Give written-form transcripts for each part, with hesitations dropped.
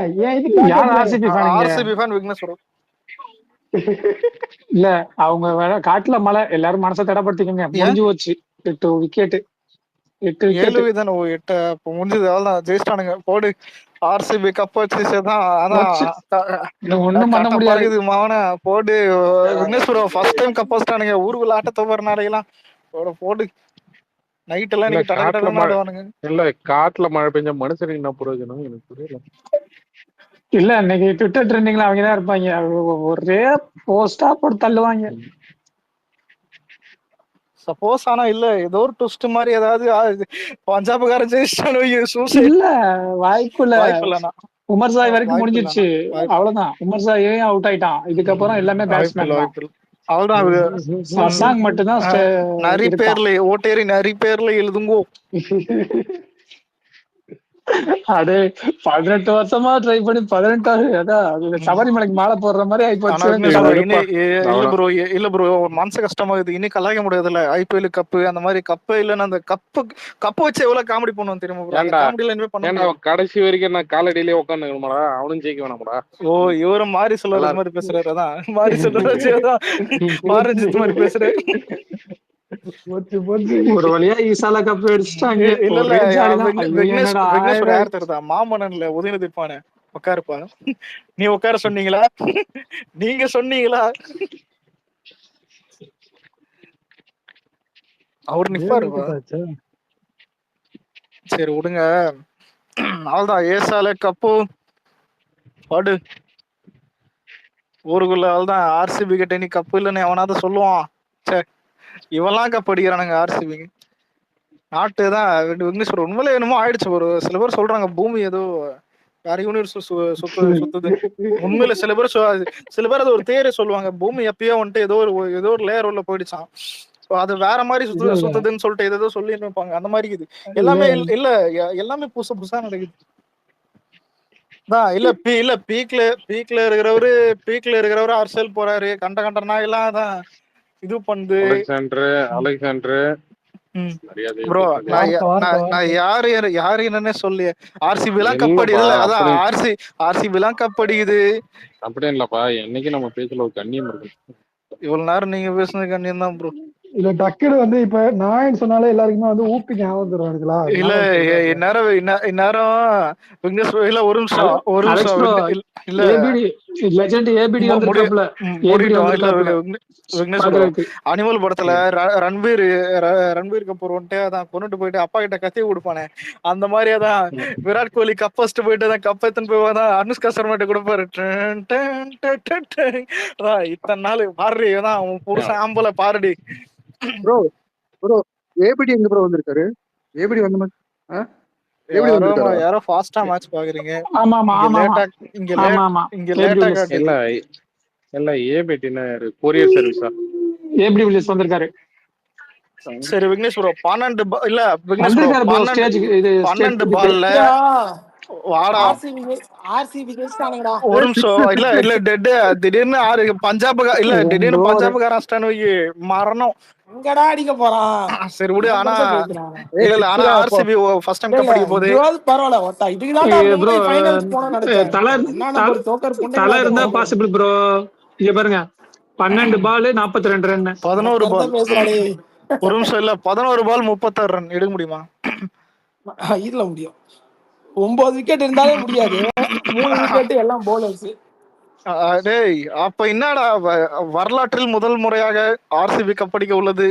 ஏன் இது யார் ஆர்சிபி ஃபேன் இங்க? RCB fan Vigneshwaran. இல்ல அவங்க காட்டுல மழை, எல்லாரும் மனசை தடப்படுத்திக்கங்க. முடிஞ்சு போச்சு. 8 விக்கெட் 8 7 விக்கெட் தானே 8 இப்போ முடிஞ்சது. அவ்வளவுதான், ஜெயிச்சிட்டானுங்க. போடு ஆர்சிபி கப் வச்சுதான். அதான் ஒண்ணும் பண்ண முடியாது. பழகுது மாவன. போடு விக்னேஸ்வரன் ஃபர்ஸ்ட் டைம் கப் வச்சிட்டானுங்க. ஊருக்குள்ள ஆட்டத்தை போறனாலையெல்லாம் போடு. நைட் எல்லாம் நீங்க டடகடன்னு ஆடுவானுங்க. இல்ல காட்டுல மழை பெஞ்ச மனுஷனுக்கு என்ன பிரயோஜனம் எனக்கு புரியல. இல்ல இன்னைக்கு ட்விட்டர் ட்ரெண்டிங்ல அவங்கதான் இருப்பாங்க. ஒரே போஸ்டா போட்டு தள்ளுவாங்க. சப்போஸ் ஆனா இல்ல ஏதோ ஒரு ட்விஸ்ட் மாதிரி ஏதாவது பஞ்சாபுக்காரன் ஜெயிச்சிட்டானோ இல்ல வாய்ப்பு இல்ல. உமர் சாய் வரைக்கும் முடிஞ்சிருச்சு. வாய்ப்பு. அவ்வளவுதான். உமர் சாயே அவுட் ஆயிட்டான். இதுக்கப்புறம் எல்லாமே பேட்ஸ்மேன் தான். அவ்வளவுதான். சசாங் மட்டும்தான் நிறைய பேர்ல ஓட்டேரி நிறைய பேர்ல எழுதுங்கோ. அது 18 வருஷமா ட்ரை பண்ணி 18 அதான் சபரிமலைக்கு மாலை போடுற மாதிரி ஆயிப்போச்சு. இல்ல ப்ரோ, இல்ல ப்ரோ, மனசு கஷ்டமாகுது. இன்னும் கலாய்க்க முடியாதுல்ல. ஐபிஎல் கப்பு அந்த மாதிரி கப்பு இல்லன்னா அந்த கப்பு வச்சு எவ்வளவு காமெடி பண்ணுவோம் தெரியுமா ப்ரோ? காமெடில என்ன பண்ண கடைசி வரைக்கும் நான் காலடியிலே உட்காந்துக்கணுமாடா? அவனும் ஜெயிக்க வேணாமடா. ஓ இவரும் மாறி சொல்றது மாதிரி பேசுறாரு. அதான் மாறி சொல்றது மாரஞ்சித் மாதிரி பேசுறாரு. ஒரு வழியா ஈசாலா கப் அடிச்சுட்டாங்க. விக்னேஸ்வரன் யார் தெரியுதா? மாமன்னன்ல உதயநிதி இருப்பானே, உட்காருப்பா. நீ உட்கார சொன்னீங்களா? நீங்க சொன்னீங்களா? அவர் நிப்பாருப்பா. சரி விடுங்க. அவள்தான் ஏசால கப்பு பாடு. ஊருக்குள்ள அவள்தான் ஆர்சிபி கிட்ட நீ கப்பு இல்லைன்னு எவனாவது சொல்லுவான். சரி இவெல்லாம் கப் அடிக்கிறானுங்க ஆர்சிபிங்க. நாட்டுதான் விக்னேஸ்வரர் உண்மையிலே என்னமோ ஆயிடுச்சு. ஒரு சில பேர் சொல்றாங்க பூமி ஏதோ வேற யூனிவர்ஸ் சுத்துது. உண்மையில சில பேர் அது ஒரு தேரை சொல்லுவாங்க. பூமி எப்பயோ வந்துட்டு ஏதோ ஒரு லேயர் உள்ள போயிடுச்சான். அது வேற மாதிரி சுத்துதுன்னு சொல்லிட்டு ஏதோ சொல்லி இருப்பாங்க. அந்த மாதிரி இது எல்லாமே இல்ல எல்லாமே புதுசா நடக்குது. இல்ல பீக்ல இருக்கிறவரு அரசியல் போறாரு. கண்ட நாயெல்லாம் தான் இது பண்ணுது. அலெக்சாண்டர் ப்ரோ நான் யாரு என்னன்னே சொல்லி ஆர்சிபி எல்லாம் கப் அடிக்குது. அதான் ஆர்சிபி எல்லாம் கப் அடிக்குது. அப்படியே இல்லப்பா. என்னைக்கு நம்ம பேசல ஒரு கண்ணியம் இருக்கு. இவ்வளவு நேரம் நீங்க பேசுனது கண்ணியம் தான் ப்ரோ. இல்ல டக்குனு இப்ப நான் சொன்னாலே எல்லாருக்குமே ஊப்பி ஞாபகம் தருவானுங்களா? இல்ல இந்நேரம் விக்னேஸ்வர் இல்ல ஒரு நிமிஷம் இல்ல லெஜெண்ட் ஏபிடி வந்திருக்காப்ல. விக்னேஸ்வர் அனிமல் படத்துல ரன்பீர் கபூர் வந்துட்டு அதான் கொண்டுட்டு போயிட்டு அப்பா கிட்ட கத்தி கொடுப்பானே, அந்த மாதிரி அதான் விராட் கோலி கப் ஃபர்ஸ்ட் போயிட்டு அதான் கப் எத்தனை போய் தான் அனுஷ்கா சர்மா கிட்ட கொடுப்பாரு. இத்தனை நாள் பாரு தான் அவன் புருஷன் ஆம்பளை பாருடி. ப்ரோ ஏபிடி எங்க ப்ரோ வந்திருக்காரு? ஏபிடி வந்து யாரோ ஃபாஸ்டா மேட்ச் பாக்குறீங்க. இல்ல ஏபிடினா கொரியர் சர்வீஸா? ஏபிடி வில்லியர்ஸ் வந்திருக்காரு. சரி விக்னேஸ்வர 12 இல்ல விக்னேஸ்வர 12 பால்ல வாடா ஆர்சிபி ஜெயிச்சானுங்கடா. ஒரு நிமிஷம் இல்ல திடீர்னு பஞ்சாபுகாரன் மரணம் எங்கடா அடிக்க போறான்? சரி விடு. ஆனா ஆர்சிபி ஃபர்ஸ்ட் டைம் கப் அடிக்க போகுது. பரவாயில்ல ஒட்டா. இதுக்கு தான் ப்ரோ ஃபைனல்ஸ் போன நினைச்சேன். தல இருந்தா பாசிபிள் ப்ரோ. இங்க பாருங்க 12 பால் 42 ரன். 11 பால் பேசுறானே. ஒரு நிமிஷம் இல்ல 11 பால் 36 ரன் எடுக்க முடியுமா? இதுல முடியும். 9 விக்கெட் இருந்தாலே முடியாது. 3 விக்கெட் எல்லாம் பவுலர்ஸ். டேய் அப்ப என்னடா வரலாற்றில் முதல் முறையாக ஆர்சிபி கப் அடிக்க உள்ளது.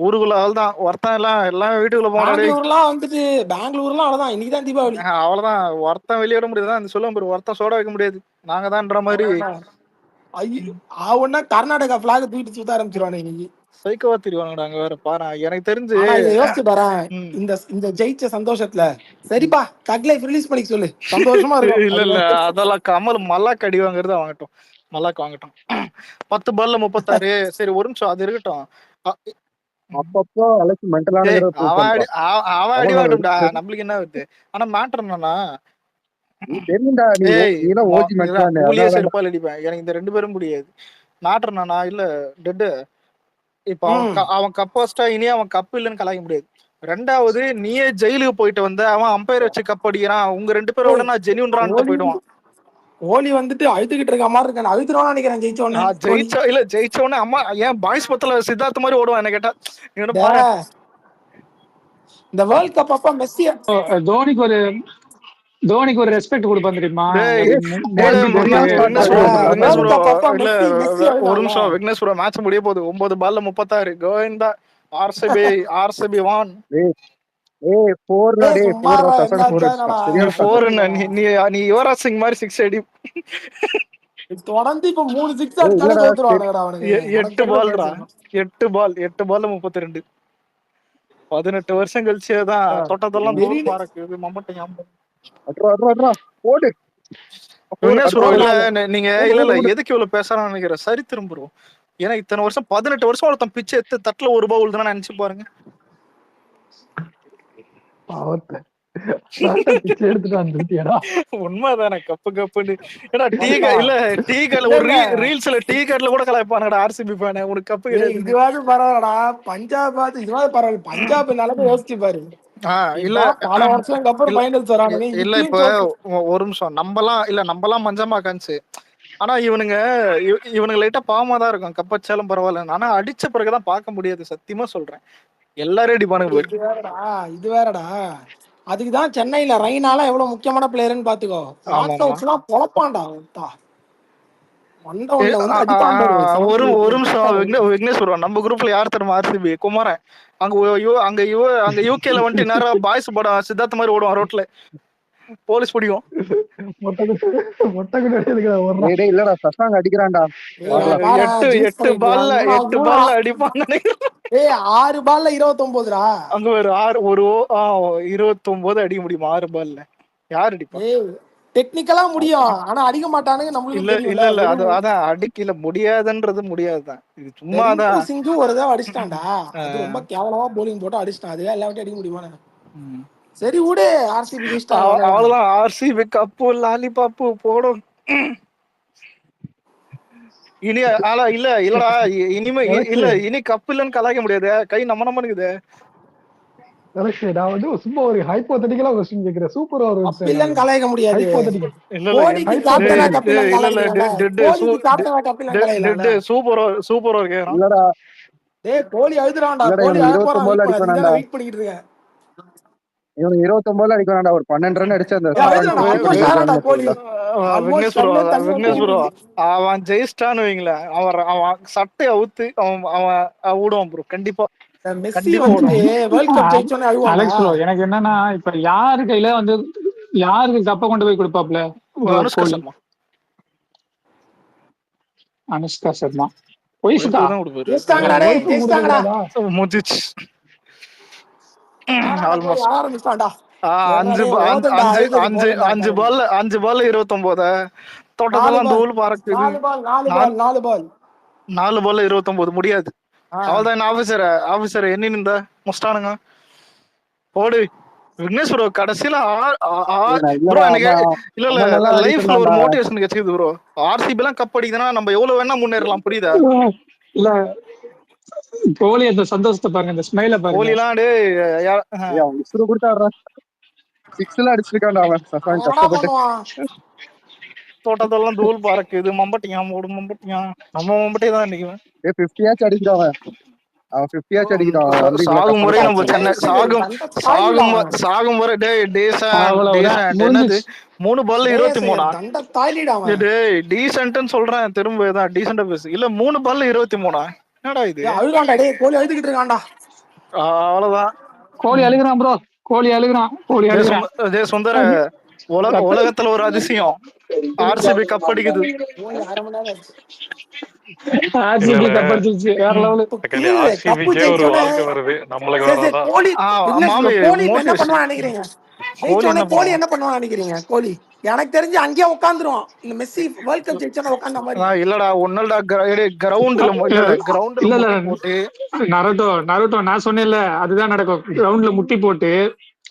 ஊருக்குள்ள தான் ஒருத்தன் எல்லாம் வீட்டுக்குள்ள போனாரு. வந்துட்டு பெங்களூர்லாம் அவ்வளவுதான். இன்னைக்குதான் தீபாவளி. அவ்வளவுதான். ஒருத்தன் வெளியிட முடியாது. சொல்லுங்க ஒருத்தன் சோட வைக்க முடியாது. நாங்க தான்ன்ற மாதிரி அவனா கர்நாடகா பிளாக் தூக்கிட்டு சுத்த ஆரம்பிச்சிருவானே. இன்னைக்கு சைக்கோவா தெரிவாங்கடா அங்க வேற பாரு. எனக்கு தெரிஞ்சு யோசிச்சு பாரு. இந்த ஜெயிச்ச சந்தோஷத்துல சரிப்பா தக் லைஃப் ரிலீஸ் பண்ணி சொல்லு. சந்தோஷமா இருக்கும். இல்ல அதெல்லாம் கமல் மல்லாக் அடி வாங்குறத வாங்கட்டும். மல்லாக் வாங்கட்டும். 10 பால்ல 36. சரி ஒரு நிமிஷம் அது இருக்கட்டும். அப்பப்போ அலெக்ஸ் மென்டலான அவன் அடி வாங்கட்டும்டா. நம்மளுக்கு என்ன வருது? ஆனா மேட்டர் என்னன்னா தெரியும்டா நீ ஓஜி மென்டலான செருப்பால் அடிப்பேன். எனக்கு இந்த 2 பேரும் முடியாது. மேட்டர் என்னன்னா இல்ல டெட் இப்ப அவன் கப்பஸ்டா இனி அவன் கப் இல்லைன்னு கலாய்க்க முடியாது. ரெண்டாவது நீயே ஜெயிலுக்கு போயிட்டு வந்த அவன் அம்பையர் வச்சு கப் அடிக்கிறான். உங்க 2 பேரோட நான் ஜெனியூன்றான்ட்டு போயிடுவான். கோலி வந்துட்டு அழுத்துக்கிட்டு இருக்க மாதிரி இருக்கான். அழுத்துருவான்னு நினைக்கிறேன் ஜெயிச்ச உடனே கோலி. ஜெயிச்ச உடனே அம்மா ஏன் பாய்ஸ் பத்துல சித்தார்த்த மாதிரி ஓடுவான் என்ன கேட்டா. இவனை பாரு. இந்த வேர்ல்ட் கப் அப்ப மெஸ்ஸி தோனிக்கு ஒரு ரெஸ்பெக்ட் கொடுப்பான் தெரியுமா? ஒரு நிமிஷம் விக்னேஷ் ப்ரோ, மேட்ச் முடிய போகுது. 9 பால்ல 36 கோவிந்தா. ஆர்சிபி வான். நீ யுவராஜ் சிங் மாதிரி 6 அடி. தொடர்ந்து இப்ப 3 6 அடிச்சாலே தோத்துருவானுங்கடா அவனுங்க. 8 பால்ல 32. 18 வருஷம் கழிச்சேதான் தொட்டதெல்லாம் தூள் பறக்குது. மம்பட்டையாம் போடு. நீங்க இல்ல எதுக்கு இவ்வளவு பேசறான்னு நினைக்கிறேன். சரி திரும்புறோம். ஏன்னா இத்தனை வருஷம் 18 வருஷம் ஒருத்தன் பிச்சை எடுத்து தட்டுல ஒரு பவுல் தானே நினைச்சு பாருங்க. உண்மைதானே கப்பு கப்புன்னு. ஏன்னா டீ கார்ட்ல ஒரு ரீல்ஸ்ல டீ கார்ட்ல கூட கலாய்ப்பானடா ஆர்சிபி ஃபேன். உனக்கு கப்பு கிடையாது. இதுவாது பரவாயில்லடா. பஞ்சாப் இதுவாது பரவாயில்ல. பஞ்சாப் நிலைமை யோசிச்சு பாரு. இல்ல பல வருஷம் அப்புறம் ஃபைனல்ஸ் வரானுங்க. இல்ல இப்ப ஒரு நிமிஷம் நம்பலாம் மஞ்சமா காமிச்சு. ஆனா இவனுங்க லைட்டா பாவமா தான் இருக்கும். கப்பச்சாலும் பரவாயில்ல. ஆனா அடிச்ச பிறகுதான் பார்க்க முடியாது. சத்தியமா சொல்றேன். எல்லாரும் அடிப்பானுங்க. இது வேறடா. அதுக்குதான் சென்னையில ரெய்னால எவ்வளவு முக்கியமான பிளேயர்னு பாத்துக்கோ. பொழப்பான்டா. ஒரு நிமிஷம் விக்னேஷ் ப்ரோ, நம்ம குரூப்ல யார் தருமா ஆர்சிபி குமாரன். அங்க யூகேல வந்துட்டு நேரம் பாய்ஸ் படம் சித்தார்த்த மாதிரி ஓடுவான் ரோட்ல. போலீஸ் பிடிக்கும். இல்லடா சசாங்க அடிக்கிறான்டா. 8 பால்ல அடிப்பான். 6 பால்ல 29. அங்க ஒரு 29 அடிக்க முடியுமா 6 பால்ல? யார் அடிப்பா? டெக்னிக்கலா முடியும். ஆனா அடிக்க மாட்டானுங்க. நம்மளுக்கு இல்ல அதான் அடிக்கல முடியாதுன்றது முடியாதுதான். இது சும்மாதான். சிங்கு ஒரு தடவை அடிச்சிட்டான்டா. அது ரொம்ப கேவலமா போலிங் போட்டு அடிச்சிட்டான். அதுவே எல்லா வாட்டி அடிக்க முடியுமா? சரி விடு. ஆர்சிபி அவ்வளவுதான். ஆர்சிபி கப்பு லாலிபாப்பு போடும். இனி இல்லடா இனிமே இனி கப்பு இல்லன்னு கலாய்க்க முடியாது. கை நம்மனுக்குது. நான் வந்து சும்மா ஒரு ஹைப்போதெட்டிக்கலா क्वेश्चन கேக்குறேன். சூப்பர் ஓவர் இல்லன்னு கலாய்க்க முடியாது. சூப்பர் ஓவர் இல்லடா. கோலி அழுதுறான்டா. கோலி வெயிட் பண்ணிட்டு இருக்கேன். இவன் 29 அடிக்கிறான்டா. ஒரு 12 ரன் அடிச்சு அந்த அவன் ஜெயிச்சிட்டான்னு வைங்களேன். அவன் சட்டை அவுத்து அவன் விடுவான் ப்ரோ. கண்டிப்பா அலெக்ஸ் ப்ரோ, எனக்கு என்னன்னா இப்ப யாரு கையில வந்து யாருக்கு கப்ப கொண்டு போய் கொடுப்பாப்ல? அனுஷ்கா சர்மா. அஞ்சு பால்ல 29 தோட்டத்தெல்லாம் தூள் பறக்குது. 4 பால்ல 29 முடியாது. அவ்வளவுதான். ஆபீசர் என்ன இந்த முஸ்டானுங்க போடு. விக்னேஷ் ப்ரோ கடைசியில இல்ல லைஃப்ல ஒரு மோட்டிவேஷன் கிடைச்சது ப்ரோ. ஆர்சிபி எல்லாம் கப் அடிக்குதுன்னா நம்ம எவ்வளவு வேணா முன்னேறலாம். புரியுதா? இல்ல கோலி அந்த சந்தோஷத்தை பாருங்க. இந்த ஸ்மைல பாருங்க. கோலி எல்லாம் அடிச்சிருக்கான்டா அவன். கஷ்டப்பட்டு தோட்டத்தெல்லாம் தூள் பறக்குது. மம்பட்டியா மம்பட்டியா நம்ம மம்பட்டே தான் நினைக்குவேன். 50 அடிக்கிறான் அவன். 50 அடிக்கிறான். சாகும் முறை நம்ம சென்னை சாகும் முறை. என்னது 3 பால்ல 23? டேய் டீசென்ட்னு சொல்றேன். திரும்ப தான் டீசென்ட்டா பேசு. இல்ல 3 பால்ல 23. என்னடா இது? கோலி அழுதுகிட்டு இருக்கான்டா. அவ்வளவுதான். கோலி அழுகுறான் ப்ரோ. கோலி அழுகுறான். சுந்தர உலகத்துல ஒரு அதிசயம். ஆர்சிபி கப் அடிக்குது. ஆர்சிபி கப் அடிச்சிருச்சு. வேற லெவல். ஆர்சிபிக்கே ஒரு வாழ்க்கை வருது. நம்மளுக்கு வரதான். கோலி என்ன பண்ணுவான்னு நினைக்கிறீங்க? கோலி என்ன பண்ணுவான்னு நினைக்கிறீங்க? கோலி எனக்கு தெரிஞ்சு அங்கேயே உட்காந்துருவான். இந்த மெஸ்ஸி வேர்ல்ட் கப் ஜெயிச்சா உட்கார்ந்த மாதிரி. இல்லடா ஒன்னல்டா கிரவுண்ட்ல போட்டு நருட்டோ நான் சொன்னேன்ல அதுதான் நடக்கும். கிரவுண்ட்ல முட்டி போட்டு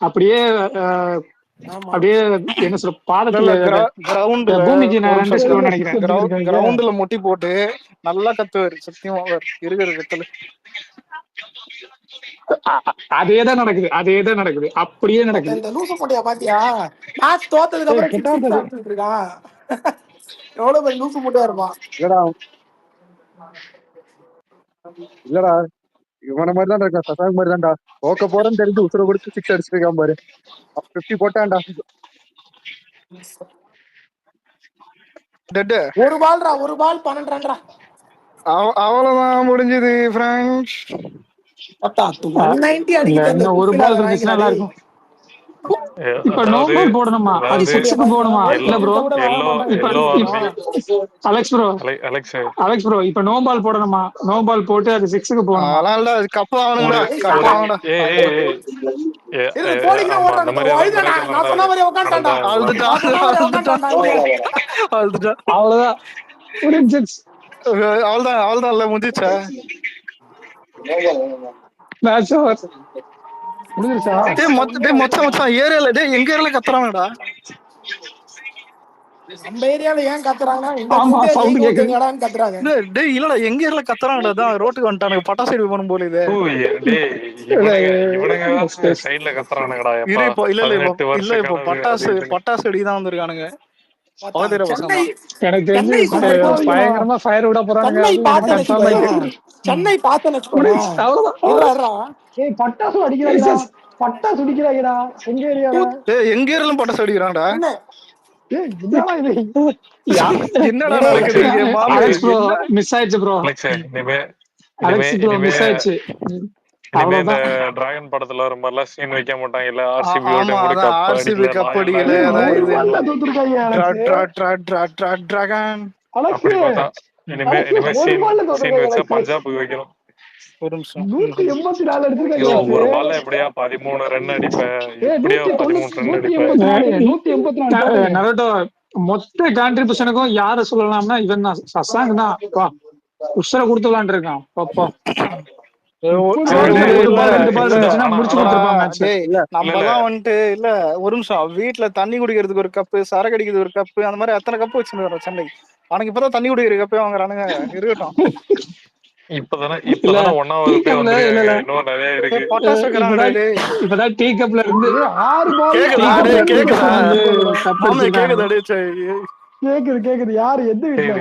அப்படியே என்ன சொல்ற பாதத்துல பூமிக்கு நினைக்கிறேன். கிரவுண்ட்ல முட்டி போட்டு நல்லா கத்துவாரு. சத்தியமா இருக்கிற கத்துல அதேதான் நடக்குது. அப்படியே நடக்குது. இந்த லூசு போட்டியா பாத்தியா? மேட்ச் தோத்ததுக்கு அப்புறம் எவ்வளவு பேர் லூசு முட்டையா இருப்பான். இல்லடா இல்லடா இவன மாதிரி தான் இருக்கா, சசாங் மாதிரி தான்டா. ஓக்க போறேன்னு தெரிஞ்சு உசுர கொடுத்து 6 அடிச்சுட்டு இருக்கான் பாரு. 50 போட்டான்டா. டெட்டு ஒரு பால்ரா, ஒரு பால் 12 ரன்ரா. அவ்வளவுதான் முடிஞ்சது ஃப்ரெண்ட்ஸ். 190 இல்ல அடிக்கிட்டு அந்த இன்னும் ஒரு குப்பில பால் இருந்துச்சுன்னா நல்லா இருக்கும். இப்ப நோ அதாவது பால் போடணுமா? அது அதாவது சிக்ஸுக்கு போகணுமா? இல்ல ப்ரோ எல்லோ இப்ப எல்லோ ஆர்மி அலெக்ஸ் ப்ரோ இப்ப நோ பால் போடணுமா? நோ பால் போட்டு அது சிக்ஸுக்கு போகணுமா? அதெல்லாம் இல்ல, அது கப்பு வாங்கணுங்கடா, ஒரு கப்பு ஒரு வாங்கடா. கோழிக்கு தான் ஆமா அந்த ஓடுறானுங்க. மாதிரி ஏதாவது அழுதாடா, மிராக்கல் நான் சொன்ன மாதிரி உட்காந்துட்டான்டா. அழுதுட்டா நான் சொன்ன மாதிரி உட்காந்துட்டான்டா இங்க. அழுதுட்டா. அவ்வளவுதான். அவ்வளவுதான் இல்ல முடிஞ்சிச்சா? Match over. முடிஞ்சிருச்சா? மச்சான் ஏரியால எங்க ஏரியால கத்துறாங்கடா. நம்ம ஏரியால ஏன் கத்துறாங்கன்னா இந்த ஆமா குட்டியா சவுண்ட் ஜெயிக்க கேக்குது. விட்டீங்களான்னு கத்துறாங்க. இல்லடா எங்க ஏரியால கத்துறாங்கடா, தான் ரோட்டுக்கு வந்துட்டானுங்க, பட்டாசு வெடி பண்ணும் போல இது. இவனுங்க சைட்ல கத்துறானுங்கடா. இரு இப்போ இல்ல 18 வருஷ இப்போ பட்டாசு வெடி தான் வந்திருக்கானுங்க. பக்கத்துல பசங்க சென்னை எனக்கு தெரிஞ்சு சென்னை பயங்கரமா ஃபயர் விட போறானுங்க. சென்னை அது எனக்கு பார்த்தேன்னு கன்ஃபார்ம் ஆயிட்டு. வச்சுக்கோயேன். சென்னை பார்த்தேன்னு வச்சுக்கோயேன். அவ்வளவுதான். ஏய் பட்டாசு அடிக்கிறாங்கடா, பட்டாசு அடிக்கிறாங்கடா எங்க ஏரியால. எங்க ஏரியாலும் பட்டாசு வெடிக்கிறான்டா. ஏய் என்னடா இது? என்னடா நடக்குது இங்க மாமே? அலெக்ஸ் ப்ரோ மிஸ் ஆயிடுச்சு ப்ரோ. அலெக்ஸ் ப்ரோ மிஸ் ஆயிடுச்சு. இனிமே இந்த டிராகன் படத்துல வர மாதிரிலாம் சீன் வைக்க மாட்டாங்க. இல்ல ஆமா, அதான் ஆர்சிபி கப் அடிக்கல, அதான் ஒரு இது பால்ல தோத்துருக்காங்க அலெக்ஸ். டிராகன். அலெக்ஸ் அப்படி பார்த்தா இனிமே ஒரு சீன் பால்ல சீன் தோத்துருக்காங்க வச்சா அலெக்ஸ். பஞ்சாபுக்கு வைக்கணும். ஒரு நிமிஷம். 184 அடிச்சிருக்காங்க ஒரு அலெக்ஸ். பால்ல எப்படியா 13 ரன் அடிப்பேன், ஏய் எப்படியா 13 ரன் அடிப்பேன். 184 நரோட்டோ மொத்த கான்ட்ரிபியூஷனுக்கும் யார சொல்லலாம்னா இவன் தான், சசாங் தான். உஷர கொடுத்து விளாண்டு இருக்கான். பாப்பா நம்மலாம் வந்துட்டு இல்ல ஒரு நிமிஷம், வீட்டுல தண்ணி குடிக்கிறதுக்கு ஒரு கப்பு, சரக்கு அடிக்கிறதுக்கு ஒரு கப்பு, அந்த மாதிரி அத்தனை கப்பு வச்சுருக்கோம் சென்னை. அவனுக்கு இப்பதான் தண்ணி குடிக்கிற கப்பே வாங்குறானுங்க. இருக்கட்டும், இப்பதானே ஒன்னாவது பேர் வந்திருக்காங்க. இன்னும் நிறைய இருக்கு. பட்டாசு வைக்கிறாங்கடா. இப்பதான் டீ கப்ல இருந்து 6 பால் கேக்குது. யாரு எந்த வீட்டுல?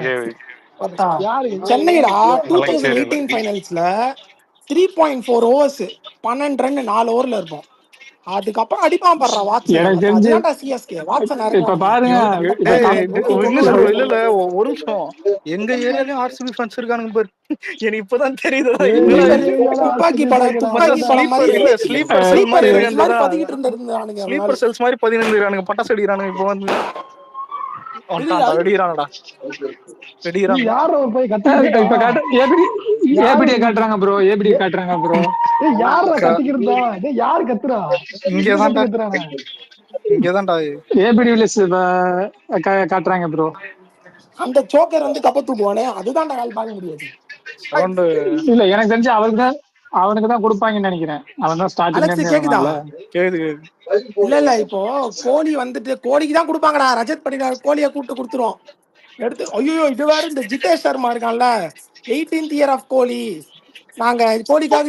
சென்னைடா 2018 ஃபைனல்ஸ்ல 3.4 ஓவர்ஸ் 12 ரன் 4 ஓவர்ல இருக்கும். அதுக்கப்புறம் அடிப்பான் பாடுறா வாட்சன். எனக்கு தெரிஞ்சு அதுதான்டா சிஎஸ்கே. வாட்சன் இப்ப பாருங்க இல்ல ஒரு நிமிஷம், எங்க ஏரியாலயும் ஆர்சிபி ஃபேன்ஸ் இருக்கானுங்க பாரு. எனக்கு இப்பதான் தெரியுது. துப்பாக்கி படம் மாதிரி இல்ல ஸ்லீப்பர் செல் மாதிரி பதிக்கிட்டு இருந்தானுங்க. ஸ்லீப்பர் செல்ஸ் மாதிரி 15 இருக்கானுங்க. பட்டாசு அடிக்கிறானுங்க. இப்போ வந்து வெடிக்கிறானடா. யாரோ போய் இப்ப ஏபிடியை காட்டுறாங்க ப்ரோ. ஏபிடியை காட்டுறாங்க ப்ரோ. யாரா கத்திக்கிறதா? யாரு கத்துறா? இங்கதான்டா ஏபிடி வில்லேஜ் காட்டுறாங்க ப்ரோ. அந்த சோக்கர் வந்து கப்ப தூக்குவானே, அதுதான்டா கால் பார்க்க முடியாது. இல்ல எனக்கு தெரிஞ்சு அவனுக்கு தான் கொடுப்பாங்கன்னு நினைக்கிறேன். அவன் தான் ஸ்டார்டிங் கேக்குதா? கேக்குது. இல்ல இப்போ கோலி வந்துட்டு கோலிக்கு தான் கொடுப்பாங்கடா. ரஜத் படிக்கார் கோலியை கூப்பிட்டு கொடுத்துருவோம் எடுத்து. ஐயோ இது வேற இந்த ஜிதேஷ் சர்மா இருக்கான்ல, 18th இயர் ஆஃப் கோலி. நாங்க கோலிக்காக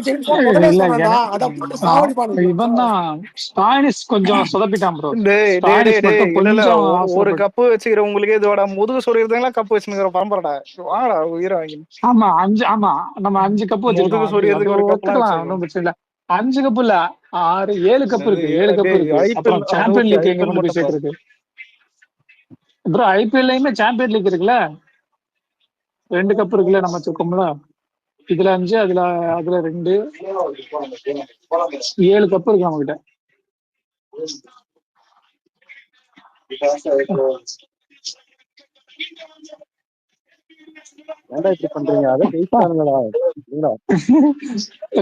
ஒரு கப்பு வச்சுக்கிற உங்களுக்கு இதோட முதுகு சொரியறதுங்களா கப்பு வச்சுக்கிற பரம்பரடா. வாங்கடா உயிரை வாங்கி. ஆமா நம்ம 5 கப்பு முதுகு சொரியறதுக்கு ஒரு கப் இல்ல 5 கப்பு இல்ல 6-7 கப்பு இருக்கு. 7 கப்பு இருக்கு. அப்புறம் சாம்பியன் லீக் எங்க கொண்டு போய் சேர்க்கிறது ப்ரோ? ஐபிஎல்லையுமே சாம்பியன் லீக் இருக்குல்ல, 2 கப்பு இருக்குல்ல நம்ம தூக்கம்ல. இதுல 5 அதுல 2 7 கப்பு இருக்கு நம்ம கிட்ட. ஏன்டா இப்படி பண்றீங்க? அதை ஜெயிச்சானுங்களா?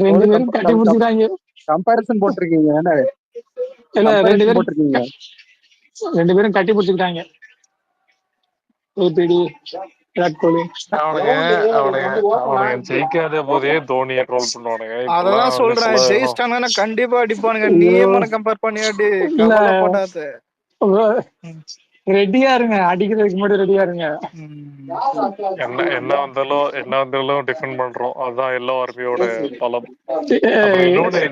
2 பேரும் கட்டி பிடிச்சிட்டாங்க. கம்பேரிசன் போட்டிருக்கீங்க. ஏன்டா இல்ல 2 பேரும் போட்டிருக்கீங்க? 2 பேரும் கட்டி பிடிச்சிக்கிட்டாங்க. ஏபிடி விராட் கோலி அவனுங்க ஜெயிக்காத போதே தோனியை ட்ரோல் பண்ணுவானுங்க. அதெல்லாம் சொல்றேன், ஜெயிச்சிட்டாங்கன்னா கண்டிப்பா அடிப்பானுங்க. நீ கம்பேர் பண்ணி அடி போடாத. ரெடியா இருங்க, அடிக்கிறதுக்கு முன்னாடி ரெடியா இருங்க. என்ன வந்தாலும் டிஃபெண்ட் பண்றோம். அதுதான் எல்லா ஆர்மியோட பலம். இன்னொன்னு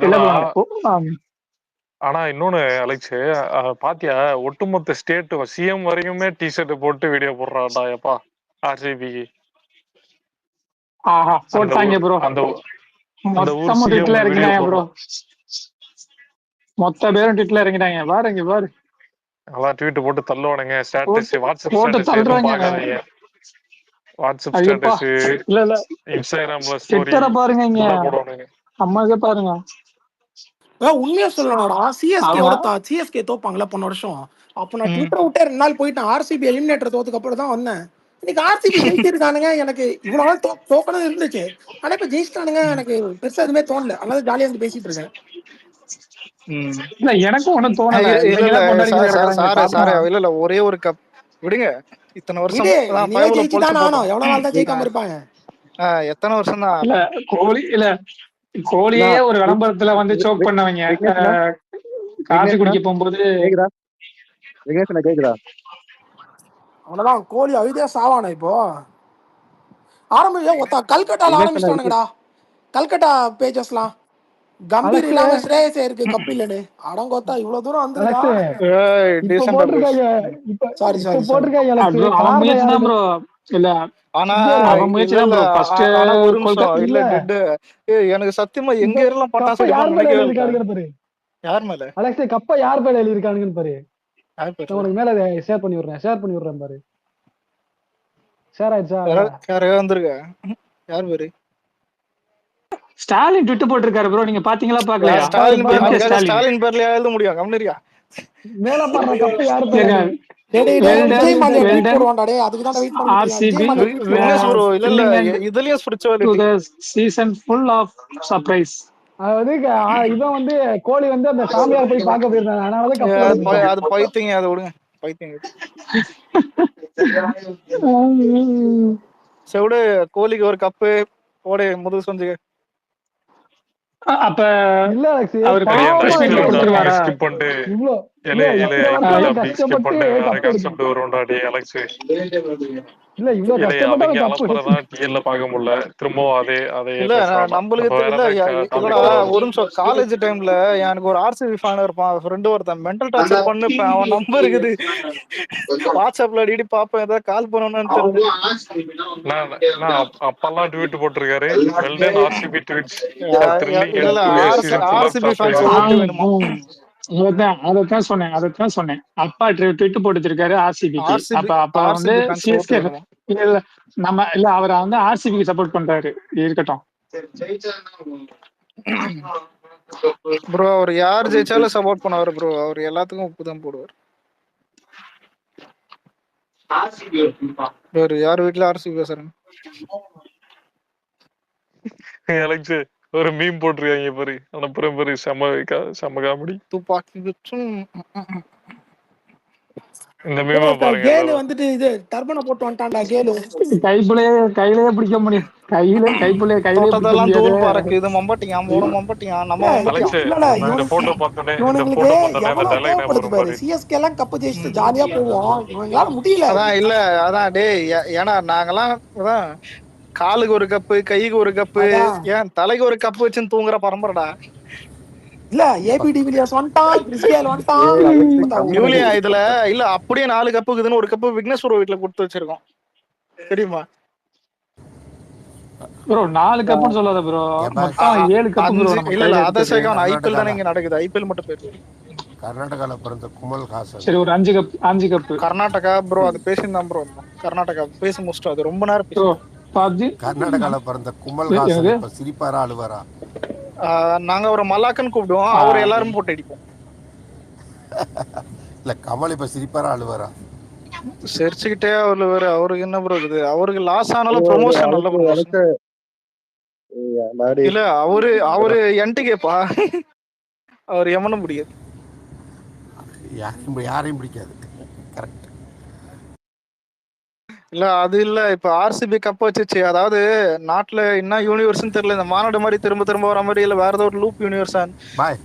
ஆனா இன்னொன்னு அலெக்ஸ், பாத்தியா ஒட்டுமொத்த ஸ்டேட் சிஎம் வரைக்குமே டிஷர்ட் போட்டு வீடியோ போடுறான்டா எப்பா ஆர்சிபிக்கு. ஆஹா அந்த போட்டாங்க ப்ரோ, அந்த அந்த ஊர் மொத்தமா சிஎம் ட்விட்ல வீடியோ இறங்கிட்டாங்க ப்ரோ, போடுறான். மொத்த பேரும் ட்விட்ல இறங்கிட்டாங்க. பாருங்க பாரு, அதான் ட்வீட் போட்டு தள்ளுவானுங்க. ஸ்டேட்டஸ் போட்டு வாட்ஸ்அப் போட்டு ஸ்டேட்டஸ் எதுவும் தள்ளுறாங்க. பார்க்காதீங்க. வாட்ஸ்அப் ஐயப்பா ஸ்டேட்டஸ், இல்ல இல்ல, இன்ஸ்டாகிராம்ல ஸ்டோரி ட்விட்டரை பாருங்க இங்க, இதெல்லாம் போடுவானுங்க. அம்மாவே பாருங்க. உண்மையா சொல்லணும்டா, அவங்க சிஎஸ்கே தோப்பாங்களா போன வருஷம். அப்ப நான் ம். ட்விட்டர் விட்டே 2 நாள் போயிட்டேன். ஆர்சிபி எலிமினேட்டர் தோத்துக்கு அப்புறம் தான் வந்தேன். இன்னைக்கு ஆர்சிபி ஜெயிச்சிருக்கானுங்க. எனக்கு இவ்வளவு நாள் தோக்கணும் இருந்துச்சு, ஆனா இப்ப ஜெயிச்சிட்டானுங்க. எனக்கு பெருசா எதுவுமே தோணல, அதனால ஜாலியா இருந்து பேசிட்டு இருக்கேன். ம். இல்ல எனக்கும் ஒண்ணும் தோணல. இல்ல இவங்க இல்ல தான் கொண்டாடிக்கிட்டு கிடக்குறாங்க சார பாப்போம். இல்ல இல்ல, ஒரே ஒரு கப் விடுங்க. இத்தனை வருஷம் விடு, அதான் இனிமே பயவுல ஜெயிச்சு பொழைச்சு தானே ஆகணும். போட்டோம். எவ்வளவு நாள் தான் ஜெயிக்காம இருப்பாங்க. எத்தனை வருஷம் தான். இல்ல கோலி இல்ல கோலியே ஒரு விளம்பரத்துல வந்து சோக் பண்ணவங்க. விக்னேஷ்ண்ணா காஃபி விக்னேஷ்ண்ணா குடிக்க போகும்போது கேக்குதா? விக்னேஷ்ண்ணா கேக்குதா? அவ்வளவுதான், கோலி அழுதே சாவானா இப்போ. கல்கட்டால விக்னேஷ்ண்ணா இருக்கு. ஆரம்பிச்சிட்டானுங்கடா. கல்கட்டா பேஜஸ்லாம் கம்பீர் அலெக்ஸ் இல்லாம ஸ்ரேயஸ் இருக்கு கப் இல்லன்னு. அடங்கோத்தா இவ்வளவு தூரம் வந்துருக்கா. அலெக்ஸ் இப்ப டீசெண்டா பேசு. போட்டிருக்காங்க, இப்ப சாரி இப்ப சாரி சாரி. போட்டிருக்காங்க bro, அலெக்ஸ். அவன் காரணம் முயற்சி தான் யாருன்னு ப்ரோ. இல்ல ஆனா இங்க இரு. அவன் முயற்சி இல்ல தான் இல்ல ப்ரோ. ஃபர்ஸ்ட் ஆனா ஒரு நிமிஷம் கொல்கத்தா இல்ல இல்ல டெட். எனக்கு சத்தியமா இப்ப எங்க எல்லாம் பட்டாசு கப்ப யார் வெடிப்பான்னு மேல நினைக்கவே இல்ல. எழுதிருக்கானுங்கன்னு பாரு யார் மேல? அலெக்ஸ், கப்ப யார் மேல எழுதிருக்கானுங்கன்னு பாரு. யார் நான் பேர்ல? உனக்கு மேல ஷேர் பண்ணி விடுறேன் பாரு. ஷேர் ஆயிடுச்சா? யாரையா வந்திருக்க? யார் பேரு? ஸ்டாலின் ட்விட் போட்டிருக்காரு ப்ரோ, நீங்க பாத்தீங்களா யார்? பாக்கலையா? பாரு ஸ்டாலின் பாரு பேர்? எம் கே பாரு, அதுக்காக ஸ்டாலின். ஸ்டாலின் பேர்லயா எழுத முடியும்? கம்னரியா? மேல பாடுற கப்ப யார் பேர் ஏங்க, அது? டேய் டேய் டேய், well done Vijay Mallya tweet well done போடுவான்டா. டேய் அதுக்கு தான் வெயிட் பண்ணிட்டு இருக்கேன். விஜய் ஆர்சிபி மாலியா ட்வீட் விக்னேஷ் போடுவான். ப்ரோ இல்ல இல்ல, ஃபில்லிங் அண்ட் இதுலயும் to spirituality. The season full of surprise. அது வந்து இவன் வந்து கோலி வந்து அந்த சாமியார் போய் பார்க்க போயிருந்தாங்க, அதனாலதான் கப்பு கிடைச்சிருக்கான். அது பைத்தியங்க, அதை விடுங்க. பைத்தியங்க. செவிடு கோலிக்கு ஒரு கப்பு போடு முதுகு சொஞ்சு. அப்ப இல்ல அலெக்ஸ், அவரு அடியாண்டா பாவமா பனிஷ்மெண்ட் இந்த ஸ்கிப் வருஷம் கொடுத்துருவாரா? ஸ்கிப் பண்ணிட்டு இவ்வளோ இலை இல்ல இலை இத்தனை வருஷம் ஐபிஎல் அவன் அப்படி ஸ்கிப் கஷ்டப்பட்டு பண்ணிட்டு வேற கப்பு எடுக்கணும். கஷ்டப்பட்டு வருவோம்டாடி அலெக்ஸ். இல்ல இவ்வளவு இலை கஷ்டப்பட்டு அவங்க அவன் கப்பு எடுக்கணும். அலப்புறதான் டிஎல்ல பார்க்க முடியல. திரும்பவும் அதையே இல்ல பேசுறான்டா. நம்மளுக்கு நம்ம வேற இல்ல ஏதாவது இல்லடா, டாபிக் போவோம். ஒரு நிமிஷம். காலேஜ் டைம்ல எனக்கு ஒரு ஆர்சிபி ஃபேன் இருப்பான், ஃப்ரெண்டு ஒருத்தன். மென்டல் டார்ச்சர் பண்ணிப்பேன். அவன் நம்பர் இருக்குது, வாட்ஸ்அப்ல அடிக்கடி பாப்பேன். ஏதாவது கால் பண்ணணும்னு தெரிஞ்சு. அப்பெல்லாம் ட்வீட் போட்டிருக்காரு. Well done RCB tweets for thrilling இல்ல அண்ட் இல்ல, two season full of RCB fans surprises. ஓட்டு வேணுமா? அதைத்தான் சொன்னேன். அப்பா ட்விட் போட்டு வச்சிருக்காரு ஆர்சிபிக்கு. ஆர்சிபி அப்ப வந்து ஆர்சிபி ஃபேன்ஸ் ஓட்டு சிஎஸ்கே வேணுமா? இல்ல நம்ம இல்ல, அவரை வந்து ஆர்சிபிக்கு சப்போர்ட் பண்றாரு. இருக்கட்டும் ப்ரோ, அவர் யார் ஜெயிச்சாலும் சப்போர்ட் பண்ணுவாரு ப்ரோ. அவர் எல்லாத்துக்கும் உப்பு தான் போடுவார். வேறு யார் வீட்டுல ஆர்சிபி பேசுறாங்க? அலெக்ஸ் ஒரு மீம் போட்டிருக்காங்க பாரு, அனுப்புறேன் பாரு. செம காமெடி. துப்பாக்கி வச்சும் இந்த மீமை பாருங்க கேலு எல்லாரும். வந்துட்டு இது டர்பனை போட்டு வந்துட்டான்டா கேலு. கையிலேயே பிடிக்க முடியும். கையிலேயே பிடிக்க தோட்டத்தெல்லாம் முடியாது. தூள் பறக்கு. இது மம்பட்டியா மூணு மம்பட்டியா நம்ம மம்பட்டியா? அலெக்ஸ் இல்லடா, இந்த போட்டோ பார்த்தோன்னே இந்த இவனுங்களுக்கு போட்டோ பார்த்தோன்னே அந்த எவ்வளவு டைலாக் ஞாபகம் தேவைப்படுது வரும் பாரு. பாரு. சிஎஸ்கே எல்லாம் கப்பு ஜெயிச்சுட்டு ஜாலியா போவோம், இவங்களால முடியல. அதான் இல்ல அதான் டேய், ஏன்னா நாங்கெல்லாம் அதான் காலுக்கு ஒரு கப்பு, கைக்கு ஒரு கப்பு, அதான் ஏன் தலைக்கு ஒரு கப்பு வச்சுன்னு தூங்குற பரம்பரைடா. இல்ல ஏபி டிவிலியர்ஸ் வந்துட்டான், கிறிஸ்டியல் வந்துட்டான். யூலியா இதுல இல்ல அப்படியே 4 கப்பு இருக்குதுன்னு ஒரு கப்பு விக்னேஷ் ப்ரோ வீட்டுல கொடுத்து வச்சிருக்கோம், தெரியுமா? ப்ரோ 4 கப்புன்னு சொல்லாத ப்ரோ, மொத்தம் 7 கப்பு ப்ரோ. இல்ல இல்ல, அதை சேர்க்க ஐபிஎல் தானே இங்க நடக்குது. ஐபிஎல் மட்டும் பேரு கர்நாடகால பிறந்த குமல் ஹாசன். சரி, ஒரு 5 கப்பு. கர்நாடகா ப்ரோ, அது பேசியிருந்தான் ப்ரோ. கர்நாடகா பேசி முடிச்சிட்டோம், அது ரொம்ப நேரம் ப்ரோ பேசி. கர்நாடகால பிறந்த குமல் ஹாசன் இப்ப சிரிப்பாரா அழுவாரா? நாங்க அவரை மல்லாக்குன்னு கூப்பிடுவோம், அவர் எல்லாரும் போட்டு அடிப்போம். இல்ல கமல் இப்ப சிரிப்பாரா அழுவாரா? சிரிச்சுக்கிட்டே அவருக்கு என்ன ப்ரோ இருக்குது? அவருக்கு லாஸ் ஆனாலும் ப்ரொமோஷன் நல்ல ப்ரொமோஷன். இல்ல அவரு என்ட்டு கேப்பா, அவர் எமனும் பிடிக்காது. யாரையும் பிடிக்காது. கரெக்ட். இல்ல அது இல்ல, இப்ப ஆர்சிபி கப் வச்சிச்சு. அதாவது நாட்டுல என்ன யூனிவர்ஸ்னு தெரியல, இந்த மாநாடு மாதிரி திரும்ப திரும்ப வர மாதிரி, இல்ல வேற ஏதோ ஒரு லூப் யூனிவர்ஸா? பாய்,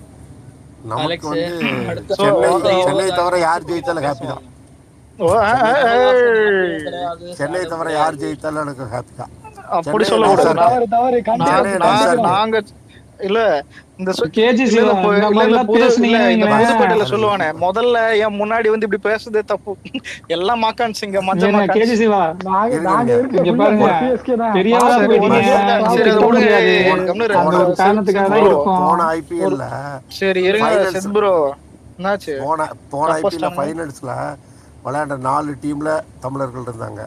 நமக்கு வந்து சென்னை தவிர யார் ஜெயித்தாலும் ஹாப்பி தான். சென்னை தவிர யார் ஜெயித்தாலும் எனக்கு ஹாப்பி தான். அப்படி சொல்ல கூடாது. நாங்க இல்ல இந்த கேஜி இல்ல சிவா இந்த இல்ல மாதிரி இந்த எல்லாம் புது இல்ல பேசுனீங்கன்னு இந்த வைங்களேன். புதுப்பேட்டையில சொல்லுவானே முதல்ல என் முன்னாடி வந்து இப்படி பேசுறதே தப்பு. எல்லாம் மாக்கான்ஸ் இங்க மஞ்ச மாக்கான்ஸ். கேஜி சிவா நாங்க இருக்க இங்க full பாருங்க CSK தான். பெரியவரா சரி போயிட்டீங்க, சரி திட்ட அதை விடுங்க. முடியாது. கம்னு அந்த ஒரு காரணத்துக்காக தான் ப்ரோ இருக்கும். போன ஐபிஎல்ல சரி இருங்க ஃபைனல்ஸ் செத் ப்ரோ என்னாச்சு? போன ஐபிஎல்ல ஃபைனல்ஸ்ல விளையாண்ட 4 டீம்ல தமிழர்கள் இருந்தாங்க.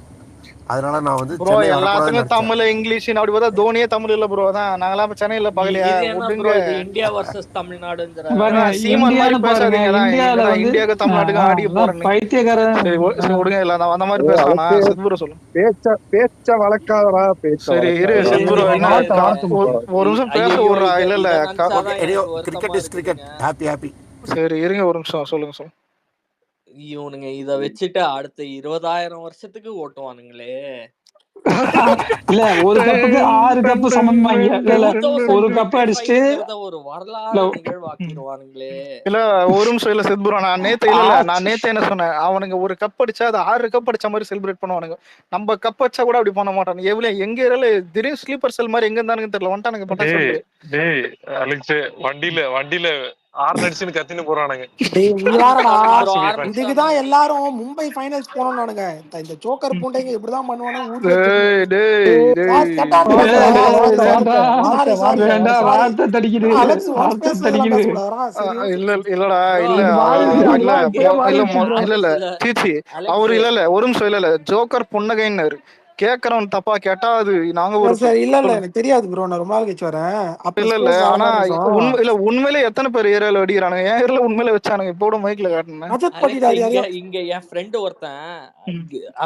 அதனால நான் வந்து ப்ரோ சென்னை எல்லாத்துக்கும் வரக்கூடாதுன்னு தமிழ் இங்கிலீஷ் அப்படி பார்த்தா தோனியே தமிழ் இல்ல ப்ரோ. தான் நாங்களாம் சென்னையில பாக்கலையா? இது என்ன விடுங்க. ப்ரோ இது இந்தியா வர்சஸ் தமிழ்நாடுங்கிற பாருங்க சீமான் மாதிரி இந்தியான்னு பாருங்க, பேசாதீங்க. இந்தியால வந்து இந்தியாவுக்கு தமிழ்நாட்டுக்கு ஆடிக்க போறேன்னு. பைத்தியக்காரன். சரி விடுங்க. இல்ல நான் அந்த மாதிரி பேசுறேன். செத் ப்ரோ சொல்லுங்க. பேச்ச வளர்க்காதடா, பேச்ச சரி இரு வளர்க்காதடா. செத் ப்ரோ என்ன ஒரு நிமிஷம் பேச விடுறா. இல்ல இல்ல கிரிக்கெட் இஸ் கிரிக்கெட். ஹாப்பி சரி இருங்க ஒரு நிமிஷம் சொல்லுங்க. இவனுங்க இத வச்சுட்டு அடுத்த 20,000 வருஷத்துக்கு ஓட்டுவானுங்களே. இல்ல ஒரு கப்புக்கு 6 கப்பு சமன்பாங்க. இல்ல ஒரு கப் அடிச்சுட்டு ஒரு வரலாறு நிகழ்வாக்கிடுவானுங்களே. இல்ல ஒரு நிமிஷம் இல்ல செத் ப்ரோ நான் நேத்து என்ன சொன்னேன்? அவனுங்க ஒரு கப் அடிச்சா அது 6 கப் அடிச்ச மாதிரி செலிப்ரேட் பண்ணுவானுங்க. நம்ம கப் அடிச்சா கூட அப்படி பண்ண மாட்டானுங்க. எவ்வளவு எங்க ஏரியால திடீர்னு ஸ்லீப்பர் செல் மாதிரி எங்க இருந்தானுங்க தெரியல வந்துட்டானுங்க பட்டா சொல்லு. டேய் அலெக்ஸ் வண்டியில ஆர்ன் அடிச்சுன்னு கத்தின்னு போறானுங்க. இதுக்குதான் எல்லாரும் மும்பை ஃபைனல்ஸ் போனோம்னானுங்க. இந்த ஜோக்கர் பூண்டைங்க இப்படிதான் பண்ணுவானுங்க ஊர்ல. வார்த்தை தடிக்குது. இல்லடா இல்ல சீச்சி அவரு இல்ல ஒரு நிமிஷம் இல்ல ஜோக்கர் புன்னகைன்னாரு. கேக்குறவன் தப்பா கேட்டா அது நாங்க ஒரு இல்ல எனக்கு தெரியாது ப்ரோ. நான் ரொம்ப நாள் கழிச்சு வரேன். இல்ல ஆனா உண்மையிலே எத்தனை பேர் ஏரியால அடிக்கிறானுங்க? என் ஏரியால உண்மையில வச்சானுங்க. இப்போ கூட மைக்ல காட்டுனேன். இங்க என் ஃப்ரெண்டு ஒருத்தன்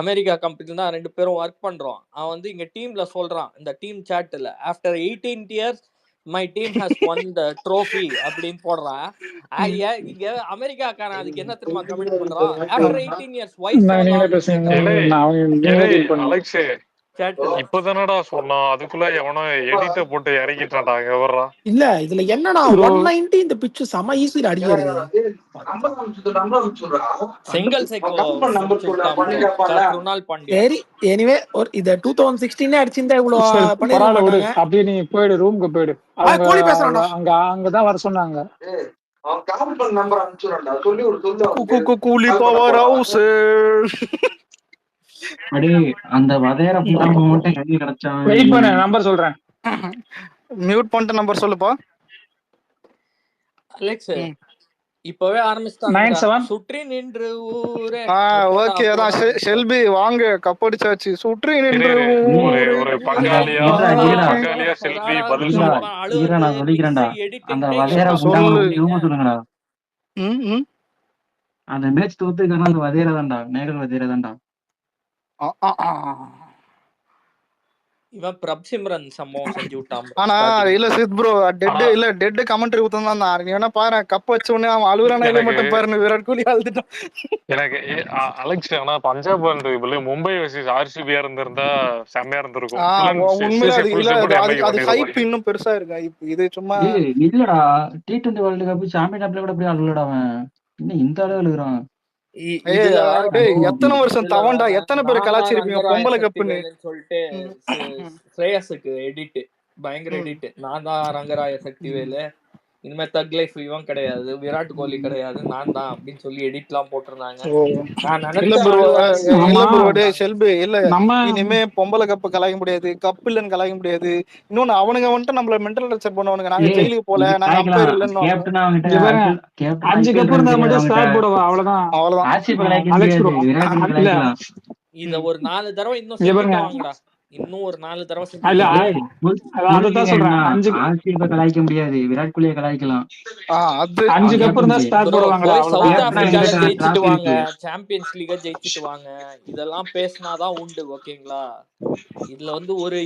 அமெரிக்கா கம்பெனில தான் 2 பேரும் ஒர்க் பண்றோம். அவன் வந்து இங்க டீம்ல சொல்றான், இந்த டீம் சாட்ல after 18 years my team has won the trophy அப்படின்னு போடுறான். இங்க அமெரிக்காக்கான அதுக்கு என்ன தெரியுமா கமெண்ட் பண்றான்? ஆஃப்டர் 18 இயர்ஸ் அலெக்ஸ் இப்பதானடா சொன்னா, அதுக்குள்ள எவனோ எடிட்ட போட்டு இறக்கிட்டான்டா. எவரா இல்ல இதுல என்னன்னா 190 இந்த பிட்ச் செம ஈஸியா அடிக்கிறது. சிங்கிள் சரி எனிவே ஒரு இத 2016 அடிச்சிருந்தா இவ்வளவு பண்ணிருப்பாங்க. அப்படியே நீ போயிடு, ரூமுக்கு போயிடு. கோலி பேசுறான்டா. அங்கதான் வர சொன்னாங்க. அவன் கால் பண்ண நம்பர் அனுப்பிச்சுறான்டா. சொல்லி ஒரு சொல்லு. கூலி பவர் ஹவுஸ் அடி அந்த வதையற புண்டாம மட்டும் கையில கிடைச்சான். வெயிட் பண்ணு, நம்பர் சொல்றேன். மியூட் பண்ணிட்ட நம்பர் சொல்லுப்பா. அலெக்ஸ் இப்பவே ஆரம்பிச்சிட்டாங்க. சுற்றி நின்று ஊரே. ஓகே அதான் ஷெல்பி வாங்க கப் அடிச்சாச்சு. சுற்றி நின்று ஒரு பங்காளியா செல்பி பதில் சொல்லுடா. நான் சொல்லிக்கிறேன்டா. அந்த வதையற புண்டாம சொல்லுங்கடா. அந்த மேட்ச் தோத்துக்கான அந்த வதையறதான்டா. நேகல் வதையறதான்டா. இவன் பிரப்சிம்ரன் சம்பவம் செஞ்சு விட்டான். ஆனா இல்ல சித் ப்ரோ டெட் கமெண்ட்ரி ஊத்துதான் தான். நீ வேணா பாரு கப் வச்ச உடனே அவன் அழுகுறானே மட்டும் பாருங்க. விராட் கோலி அழுதுட்டான். எனக்கு அலெக்ஸ் ஆனா பஞ்சாப் மும்பை வர்சஸ் ஆர்சிபி இருந்திருந்தா செம்மையா இருந்திருக்கும். உண்மையில அது ஹைப் இன்னும் பெருசா இருக்கு. இது சும்மா இல்லடா. T20 வேர்ல்ட் கப் சாம்பியன் கப்ல கூட அப்படியே அழுலடா அவன். இன்னும் இந்த அளவு எழுதுறான். எத்தனை வருஷம் தவண்டா. எத்தனை பேர் கலாச்சிருப்பீங்க பொம்பளை கப்புன்னு சொல்லிட்டு ஸ்ரேயஸுக்கு எடிட் பயங்கர எடிட். நான் தான் ரங்கராய சக்திவேலு, இனிமே தக் லைஃப் இவன் கிடையாது, விராட் கோலி கிடையாது, நான் தான் அப்படின்னு சொல்லி எடிட்லாம் போட்டிருந்தாங்க. இனிமே பொம்பளை கப்பு கலாய்க்க முடியாது, கப்பு இல்லன்னு கலாய்க்க முடியாது. இன்னொன்னு அவனுங்க வந்துட்டு நம்மள மென்டல் டார்ச்சர் பண்ணுவானுங்க. நாங்க ஜெயிலுக்கு போல, நாங்க அம்பையர் இல்லன்னு. 5 கப் இருந்தா மட்டும் ஸ்டார்ட் போடுவா. அவ்வளவுதான். இத ஒரு 4 தடவை இன்னும் வாங்கடா. இன்னும் ஒரு 4 தடவை கலாய்க்க முடியாது. விராட் கோலியை கலாய்க்கலாம். 5 கப் இருந்தா ஸ்டார்ட் போடுவாங்க. சவுத் ஆப்பிரிக்கால ஜெயிச்சிட்டு வாங்க, சாம்பியன்ஸ் லீக ஜெயிச்சிட்டு வாங்க, இதெல்லாம் பேசினாதான் உண்டு. ஓகேங்களா? இதுல வந்து ஒரு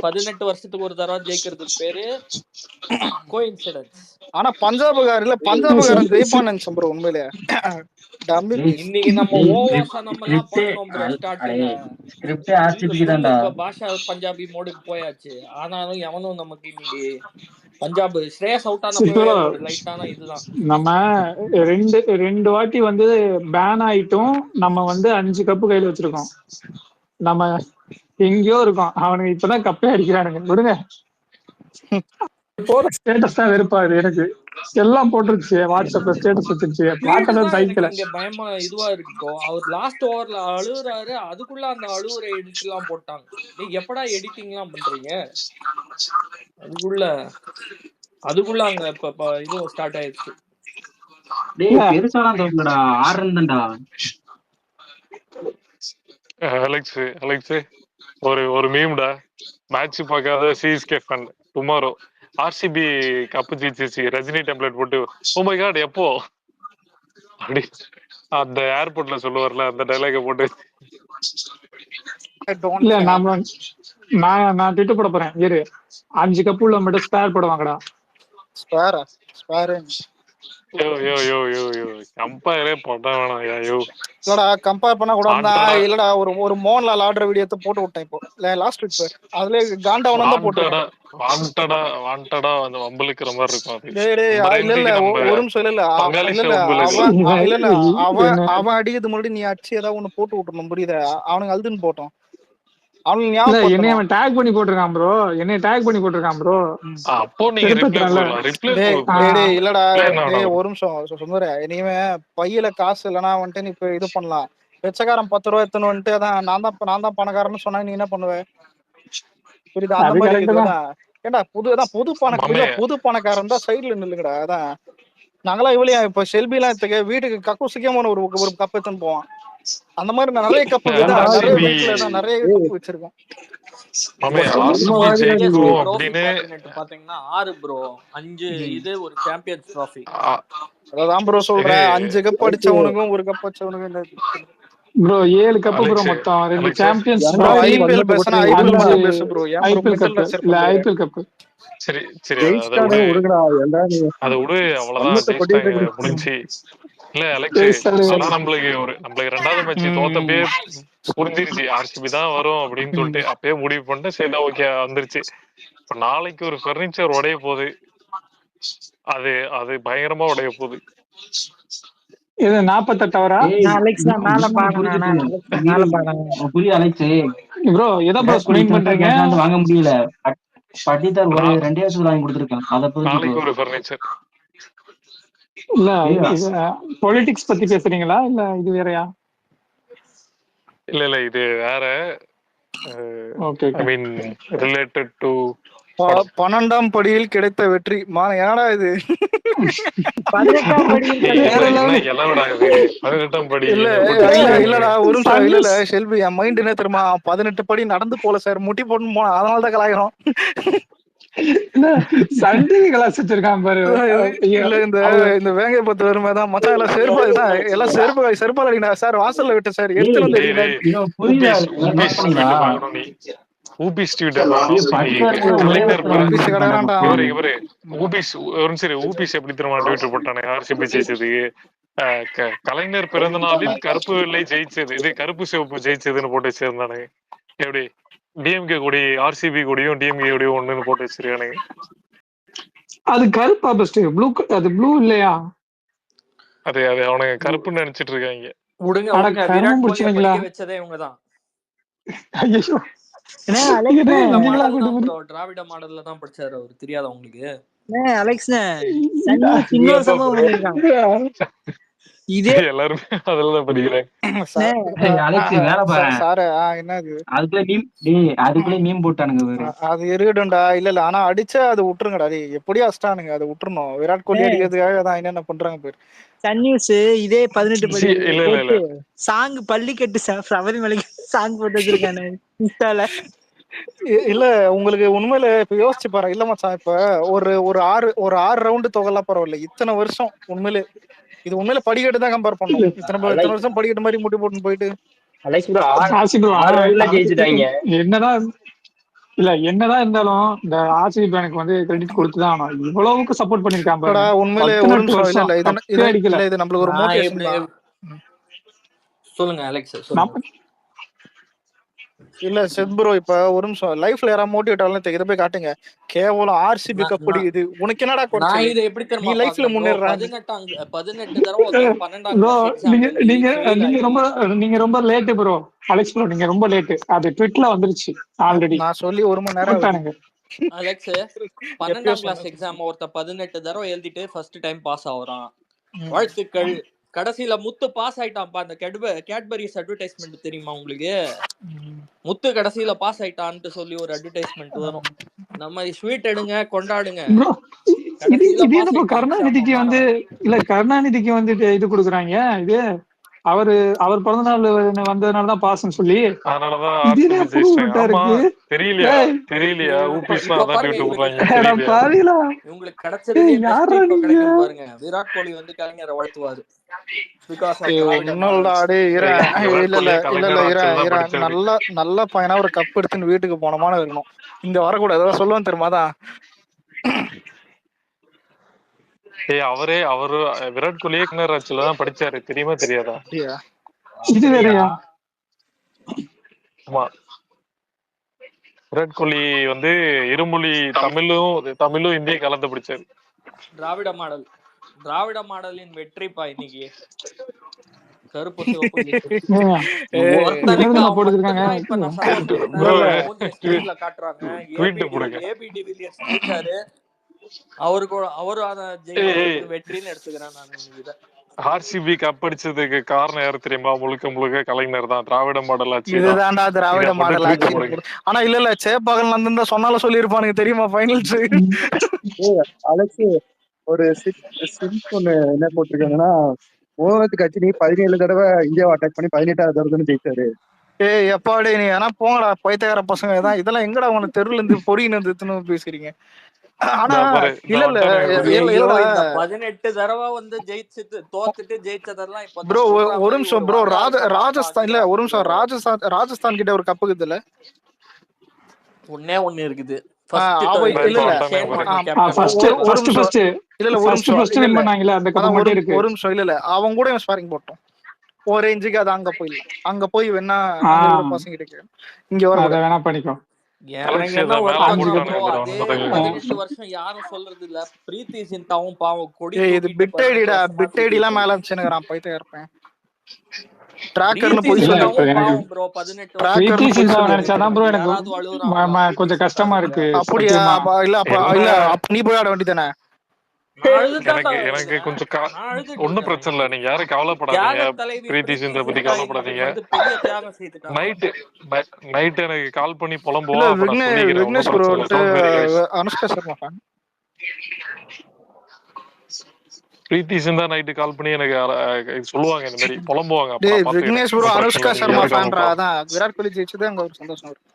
18 வருஷத்துக்கு ஒரு தடவை ஜெயிக்கிறதுக்கு பேரு கோஇன்சிடென்ஸ். ஆனா பஞ்சாபுகாரன் ஜெயிப்பான்னு நினைச்சேன் ப்ரோ. உண்மையிலே இன்னைக்கு நம்ம ஓவர்ஸா நம்ம எல்லாம் பண்ணோம் ப்ரோ. ஸ்டார்டிங்ல பாஷா பஞ்சாபி மோடுக்கு போயாச்சு. ஆனாலும் எவனும் நமக்கு இன்னைக்கு பஞ்சாப் ஸ்ரேயஸ் அவுட் ஆன லைட்டான இதுதான். நம்ம ரெண்டு வாட்டி வந்து பேன் ஆயிட்டும். நம்ம வந்து 5 கப்பு கையில வச்சிருக்கோம். நம்ம எங்கேயோ இருக்கோம். அவனுக்கு இப்பதான் கப்பே அடிக்கிறானுங்க. விடுங்க. ஸ்டேட்டஸ் தான் வெறுப்பாரு எனக்கு. எல்லாம் போட்டுருச்சு வாட்ஸ்அப்ல ஸ்டேட்டஸ் வச்சிருச்சு, ஃபீல்டு பார்க்கதான் தான் எனக்கு சைக்கிள. இங்க பயமா இதுவா இருக்கு ப்ரோ. அவர் லாஸ்ட் ஓவர்ல அழுகுறாரு, அதுக்குள்ள அந்த அழுகுற எடிட் எல்லாம் போட்டாங்க. டேய் எப்படா எடிட்டிங் எல்லாம் பண்றீங்க? அதுக்குள்ள அங்க இப்ப இதுவும் ஸ்டார்ட் ஆயிடுச்சு. டேய் பெருசாலாம் தோக்கலடா, 6 ரன் தான்டா. அலெக்ஸ் ஒரு மீம்டா, மேட்ச் பார்க்காத CSK fan tomorrow RCB cup ஜெயிச்சிச்சு, ரஜினி டெம்ப்ளேட் போட்டு ஓ மை காட் எப்போ அப்படி அந்த ஏர்போர்ட்ல சொல்லுவார்ல அந்த டைலாக போட்டு. இல்ல நான் ட்விட்டர் போட போறேன் இரு. 5 கப்பு உள்ள மட்டும் ஸ்பேர் போடுவாங்கடா. கம்பேரே பண்ண வேணாம். இல்லடா கம்பேர் பண்ண கூட இல்லடா, ஒரு மோகன்லால் ஆடுற வீடியோத்தை போட்டு விட்டேன் இப்போ லாஸ்ட் வீக். அதுல காண்டாவனம் தான் போட்டு வாண்டடா வந்து வம்பளுக்குற மாதிரி இருக்கும். ஒரு நிமிஷம் இல்ல அவன் அடிக்கிறது முன்னாடி நீ அடிச்சு ஏதாவது ஒண்ணு போட்டு விட்டுறணும், புரியுதா? அவனுக்கு அழுதுன்னு போட்டோம். என்னை அவன் டேக் பண்ணி போட்டிருக்கான் ப்ரோ, ப்ரோ. அப்போ நீங்க இல்லடா ஒரு நிமிஷம் சுந்தர, இனிமே பையில காசு இல்லைன்னா வந்துட்டு நீ இப்ப இது பண்ணலாம். வெச்சக்காரன் 10 ரூபாய் எத்தனை வந்துட்டு அதான் நான் தான் பணக்காரன்னு சொன்னா நீ என்ன பண்ணுவ? புரியுதா? அந்த மாதிரி இருக்குதான். ஏண்டா பொது பணக்காரன் தான் சைட்ல நில்லுங்கடா. அதான் நாங்களாம் இவ்வளவு இப்ப செல்பி எல்லாம் வீட்டுக்கு கக்கு சிக்கமான ஒரு கப் எடுத்துன்னு போவான். அந்த மாதிரி நான் நிறைய கப்பு நிறைய கப்பு வச்சிருக்கேன். பாத்தீங்கன்னா 6 ப்ரோ, 5 இது ஒரு சாம்பியன்ஸ் ட்ராஃபி. அதான் ப்ரோ சொல்றேன், 5 கப் அடிச்சவனுக்கும் 1 கப் அடிச்சவனுக்கும் ப்ரோ 7 கப் ப்ரோ மொத்தம். 2 சாம்பியன்ஸ் ஐபிஎல் பேசனா ஐபிஎல் பேசு ப்ரோ. ஐபிஎல் கப் இல்ல ஐபிஎல் கப். சரி அத விடு, அவ்வளவுதான் முடிஞ்சு. இல்ல அலெக்ஸ், நம்மளுக்கு 2வது மேட்ச் தோத்தப்பே புரிஞ்சிருச்சு ஆர்சிபி தான் வரும் அப்படின்னு சொல்லிட்டு அப்பயே முடிவு பண்ணிட்டு சரி ஓகே வந்துருச்சு. இப்ப நாளைக்கு ஒரு ஃபர்னிச்சர் உடைய போகுது, அது பயங்கரமா உடைய போகுது. இது 48 ஹவரா? அலெக்ஸ் நான் மேல பாறேன் புரிய அலெக்ஸ் ப்ரோ எதை ப்ரோ ஸ்பெயின் பண்றீங்க? வாங்க முடியல, பட்டிதார் ஒரு 2 வருஷம் வாங்கி கொடுத்திருக்கான். அத போய் நாளைக்கு ஒரு ஃபர்னிச்சர் இல்ல பொலிட்டிக்ஸ் பத்தி பேசுறீங்களா இல்ல இது வேறயா? இல்ல இது வேற. Okay I mean related to 12ஆம் படியில் கிடைத்த வெற்றி. என்னடா இது? 18ஆம் படி இல்லடா ஒரு நிமிஷம் இல்ல செல்வி, என் மைண்ட் என்ன தெரியுமா, 18 படி நடந்து போல சார், முட்டி போட்டு போனா, அதனாலதான் கலாயிரும். சண்டிகை கிளாஸ் வச்சிருக்கான் பாரு. இல்ல இந்த வேங்கை பத்து வருமாதான் மச்சான் எல்லாம் செருப்பால் அடிக்கா சார், வாசல்ல விட்டு சார் எடுத்து வந்து ஊபிஸ் எப்படி திரும்ப ட்விட்டர் போட்டானே ஆர்சிபி ஜெயிச்சதுக்கு, கலைஞர் பிறந்த நாளில் கருப்பு வெள்ளை ஜெயிச்சது, இது கருப்பு சிவப்பு ஜெயிச்சதுன்னு போட்டு வச்சிருந்தானுங்க. எப்படி டிஎம்கே கொடி ஆர்சிபி கொடியும் டிஎம்கே கொடியும் ஒண்ணுன்னு போட்டு வச்சிருக்கானுங்க. அது கருப்பா பெஸ்ட், ப்ளூ அது ப்ளூ இல்லையா? அது அவனுங்க கருப்புன்னு நினைச்சிட்டு இருக்காங்க. வச்சதே இவங்கதான். திராவிட மாடல்ல தான் படிச்சாரு அவரு, தெரியாத உங்களுக்கு? இதே எல்லாருமே அதெல்லாம் படிக்கிறாங்க. அதுக்குள்ளே மீம் போட்டானுங்க. அது இருக்கட்டும்டா. இல்ல ஆனா அடிச்சா அது விட்டுருங்கடா. அது எப்படியா அடிச்சிட்டானுங்க, அது விட்டுறணும். விராட் கோலி அடிக்கிறதுக்காக தான் என்னென்ன பண்றாங்க பேர். சன் நியூஸ் இதே 18 படி சாங் பள்ளிக்கட்டு சபரிமலைக்கு சாங் போட்டு வச்சிருக்கானு இன்ஸ்டால. இல்ல உங்களுக்கு உண்மையில இப்ப யோசிச்சு பாரு. இல்ல மச்சான், இப்ப ஒரு 6 ரவுண்டு தொகைலாம் பரவாயில்ல, இத்தனை வருஷம் உண்மையிலே இது உண்மையில படிக்கட்டு தான் கம்பேர் பண்ணும். இத்தனை வருஷம் படிக்கட்டு மாதிரி முட்டி போட்டு போயிட்டு என்னதான் இருந்தாலும் இந்த ஆர்சிபி பேனுக்கு வந்து கிரெடிட் கொடுத்துதான் இவ்வளவுக்கு சப்போர்ட் பண்ணிருக்காங்க. உண்மையிலே இது நம்மளுக்கு ஒரு மோட்டிவேஷன். சொல்லுங்க அலெக்ஸ். இல்ல செத் ப்ரோ, இப்ப ஒரு நிமிஷம், லைஃப்ல யாரா மோட்டிவேட் ஆகலாம் இதை போய் காட்டுங்க. கேவலம் ஆர்சிபி கப்படி இது உனக்கு என்னடா குறைச்சல்? நான் இதை எப்படி தெரியுமா, நீ லைஃப்ல முன்னேறற 18 தடவை 12 நீங்க ரொம்ப லேட் ப்ரோ. அலெக்ஸ் ப்ரோ நீங்க ரொம்ப லேட். அது ட்விட்டர்ல வந்துருச்சு ஆல்ரெடி. நான் சொல்லி 1 மணி நேரம் அலெக்ஸ் எப்பயோ 12ஆம் கிளாஸ் சொன்னேன். எக்ஸாம் ஒருத்த 18 தடவை எழுதிட்டு ஃபர்ஸ்ட் டைம் பாஸ் ஆகுறான். ம். வாழ்த்துக்கள். கடைசியில முத்து பாஸ் ஆயிட்டான்ப்பா. அந்த கேட்பரிஸ் அட்வர்டைஸ்மெண்ட் தெரியுமா உங்களுக்கு? ம். முத்து கடைசியில பாஸ் ஆயிட்டான்ட்டு சொல்லி ஒரு அட்வர்டைஸ்மெண்ட் வரும். நம்ம ஸ்வீட் எடுங்க, கொண்டாடுங்க. ப்ரோ இது கடைசியில இது பாஸ் என்னப்பா ஆயிட்டான் கருணாநிதிக்கு எக்ஸாம் வந்து மாணவன். இல்ல கருணாநிதிக்கு வந்துட்டு இது கொடுக்குறாங்க. இது அவர் பிறந்த நாள் வந்ததுனால தான் பாஸ்ன்னு சொல்லி அதனாலதான் இது என்ன ஆர்சிபி புது ஜெயிச்சிட்டாங்க. உருட்டா ஆமா, இருக்கு. தெரியலையா ஏய் தெரியலையா ஊபிஸ்லாம் இப்ப அதான் பாருங்க, ட்வீட் இவங்களுக்கு விடுறாங்க, ஏடா தெரியலையா? பாவிலா. இவங்களுக்கு கிடைச்சதுலயே பெஸ்ட் யாரா இப்ப நீங்க? கிடைக்கும் பாருங்க. விராட் கோலி வந்து கலைஞரை வாழ்த்துவாரு. பிகாஸ் ஆஃப் திராவிட ஒன்னும்டா மாடல்ஸ். டே விராட் இல்ல கோலியே கலைஞர் ஆட்சியில் தான் படிச்சாரு. நல்ல பையனா ஒரு கப் எடுத்துன்னு வீட்டுக்கு போனமான இருக்கணும். இங்க வரக்கூடாது. ஏதாவது சொல்லுவேன் தெரியுமாதான். அவரு விராட் கோலியே கலைஞர் ஆட்சியில தான் படிச்சாரு, தெரியுமா தெரியாதா? அப்படியா? இது வேறயா? ஆமா, விராட் கோலி வந்து இருமொழி தமிழும் இந்திய கலந்து பிடிச்சாரு. திராவிட மாடலின் வெற்றிப்பா இன்னைக்கு. கருப்பு சிவப்பு லிஸ்ட். ஏங்க, ஒருத்தனுக்கு என்னதுமா அவன் போட்டுருக்காங்க? மட்டும்தான் இப்ப நான் சப்போர்ட் Bro, பண்ணிட்டேன். மூஞ்சிய ஸ்கிரீன்ல காட்டுறாங்க. ட்வீட் போடுங்க. ஏபி டிவிலியர்ஸ் ஜெயிச்சாரு. அவரு அத ஜெயிச்சதுக்கு வெற்றின்னு எடுத்துக்கிறேன் நான் இத. ஆர்சிபி கப் அடிச்சதுக்கு காரணம் யாரு தெரியுமா? முழுக்க கலைஞர் தான். திராவிட மாடல் ஆட்சி தான். இதுதான்டா திராவிட மாடல் ஆட்சி. ஆனா இல்ல சேப்பாகல் நந்தன் சொன்னாலும் சொல்லியிருப்பானுங்க தெரியுமா ஃபைனல்ஸ். அலெக்ஸ் ஒரு சிம்ஸ் ஒண்ணு என்ன போட்டிருக்காங்கன்னா, மோகத் கட்சி 17 தடவை இந்தியாவை அட்டாக் பண்ணி 18வது தடவை ஜெயிச்சாரு. ஏய் எப்பாடே நீ ஏன்னா போங்கடா பைத்தியக்கார பசங்க தான். இதெல்லாம் எங்கடா உனக்கு தெருல இருந்து பொறியின்னு வந்து பேசுறீங்க. ஆனா இல்ல 18 தடவை வந்து ஜெயிச்சுட்டு தோத்துட்டு ஜெயிச்சதெல்லாம் இப்ப ப்ரோ ஒரு நிமிஷம் ப்ரோ. ராஜஸ்தான் இல்ல ஒரு நிமிஷம். ராஜஸ்தான் கிட்ட ஒரு கப்பு இருக்குதுல்ல, ஒண்ணு இருக்குது. அவங்க கூட ஸ்பாரிங் போட்டோம் ஒரு ரேஞ்சுக்கு. அது அங்க போய் வேணா பசங்க கிட்ட இங்க வர பண்ணிக்கோ. அதே 18 வருஷம் யாரும் சொல்றது இல்ல. பிரீத்தி சிந்தாவும் பாவம் கொடி இது பிட் ஐடிலாம் மேல வச்சுன்னுறான் பைத்தியம் இருப்பேன். கொஞ்சம் கஷ்டமா இருக்கு. அப்படியா? இல்ல நீ போய் ஆட வேண்டியதானே. எனக்கு கொஞ்சம் ஒன்னும் பிரச்சனை இல்ல. நீங்க யாரும் கவலைப்படாதீங்க. பிரீத்தி சிந்தா பத்தி கவலைப்படாதீங்க. நைட் எனக்கு கால் பண்ணி புலம்புவா. அனுஷ்கா சர்மா ஃபேன். பிரீத்தி சிந்தா நைட்டு கால் பண்ணி எனக்கு சொல்லுவாங்க, இந்த மாதிரி புலம்புவாங்க. விக்னேஷ் ப்ரோ அனுஷ்கா சர்மா ஃபேன்ரா. அதான் விராட் கோலி ஜெயிச்சது அங்க ஒரு சந்தோஷம் இருக்கு.